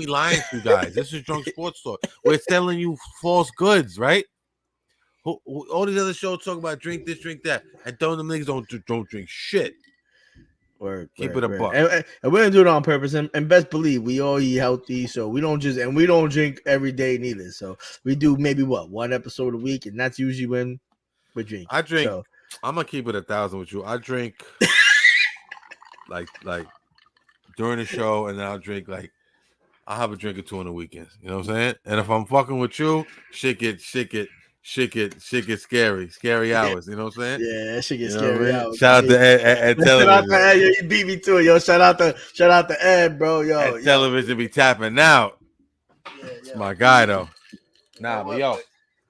lying to you guys. This is drunk sports talk. We're selling you false goods, right? All these other shows talk about drink this, drink that, and them niggas don't drink shit. Keep it a buck. And we're gonna do it on purpose. And best believe we all eat healthy, so we don't drink every day neither. So we do maybe one episode a week, and that's usually when we drink. I drink. So, I'm gonna keep it 1,000 with you. I drink like during the show, and then I'll drink I'll have a drink or two on the weekends. You know what I'm saying? And if I'm fucking with you, shit get scary hours. You know what I'm saying? Yeah, that shit gets scary hours. Shout out to Ed Television. Shout out to Ed. You beat me to it, yo. Shout out to Ed, bro. Yo, Ed Television be tapping out. It's my guy though. But yo,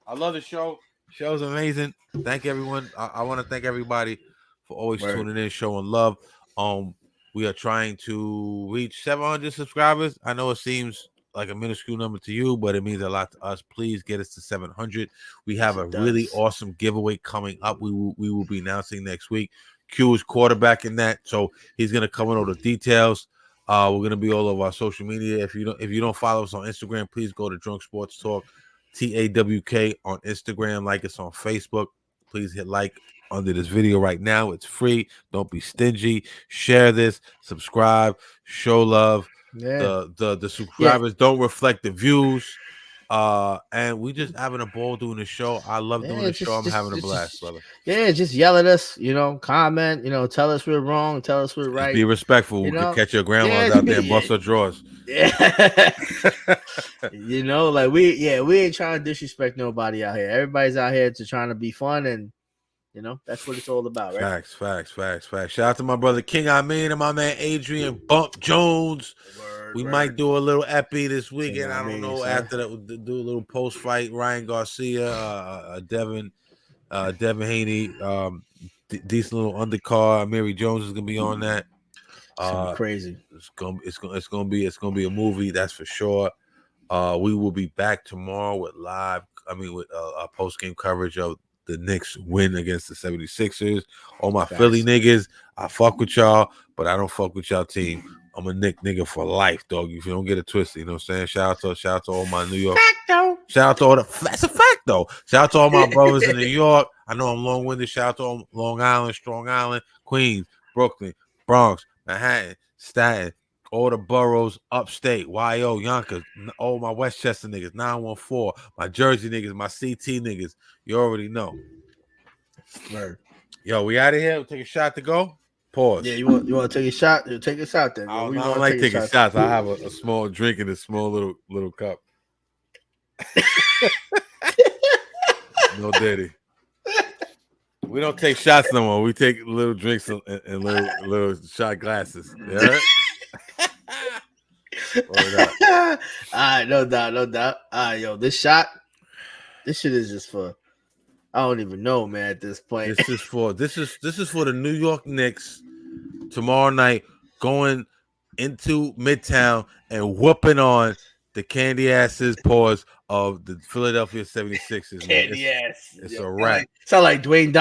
I love the show. Show's amazing. Thank everyone. I want to thank everybody for always tuning in, showing love. We are trying to reach 700 subscribers. I know it seems like a minuscule number to you, but it means a lot to us. Please get us to 700. We have a really awesome giveaway coming up. We will be announcing next week. Q is quarterbacking that, so he's gonna come in all the details. We're gonna be all over our social media. If you don't follow us on Instagram, please go to Drunk Sports Talk, TAWK on Instagram. Like us on Facebook. Please hit like under this video right now. It's free. Don't be stingy. Share this. Subscribe. Show love. Yeah. The subscribers don't reflect the views. And we just having a ball doing the show. I love doing the show. I'm having a blast, brother. Yeah, just yell at us, comment, tell us we're wrong, tell us we're right. Just be respectful. We can catch your grandmas out there and bust her drawers. Yeah. we ain't trying to disrespect nobody out here. Everybody's out here to trying to be fun, and that's what it's all about, right? Facts. Shout out to my brother King Amin and my man Adrian Bump Jones. We might do a little epi this weekend. I don't know. After that, we'll do a little post fight. Ryan Garcia, Devin Haney, decent little undercard. Mary Jones is gonna be on that. It's gonna be crazy. It's gonna be a movie, that's for sure. We will be back tomorrow with a post game coverage of the Knicks win against the 76ers. All my Philly niggas, I fuck with y'all, but I don't fuck with y'all team. I'm a Knick nigga for life, dog. If you don't get it twisted, you know what I'm saying? Shout out to all my New York. Shout out to all that's a fact though. Shout out to all my brothers in New York. I know I'm long-winded. Shout out to all Long Island, Strong Island, Queens, Brooklyn, Bronx, Manhattan, Staten, all the boroughs, upstate, YO, Yonkers, all my Westchester niggas, 914, my Jersey niggas, my CT niggas. You already know. Word. Yo, we out of here. We'll take a shot to go. Pause. Yeah, you want to take a shot? Take a shot then. I don't like taking shots. I have a small drink in a small little cup. No daddy. We don't take shots no more. We take little drinks and little shot glasses. Yeah. All right, no doubt. All right, yo, this shit is just for. I don't even know, man. At this point, This is for the New York Knicks tomorrow night, going into Midtown and whooping on the candy asses paws of the Philadelphia 76ers. Man. Candy ass. It's a wrap. Sound like Dwayne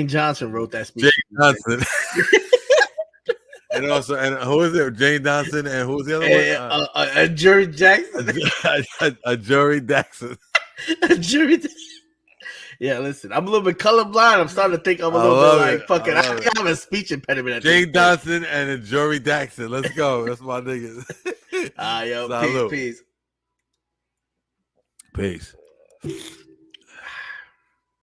Johnson wrote that speech. Jay Johnson. And also, and who is it? Jane Johnson, and who's the other one? Jerry Jackson. A Jerry Jackson. Jerry. Yeah, listen, I'm a little bit colorblind. I'm starting to think I'm a little bit like fucking. I have a speech impediment. Jane Johnson and a Jory Daxon. Let's go. That's my niggas. Yo, peace. Peace.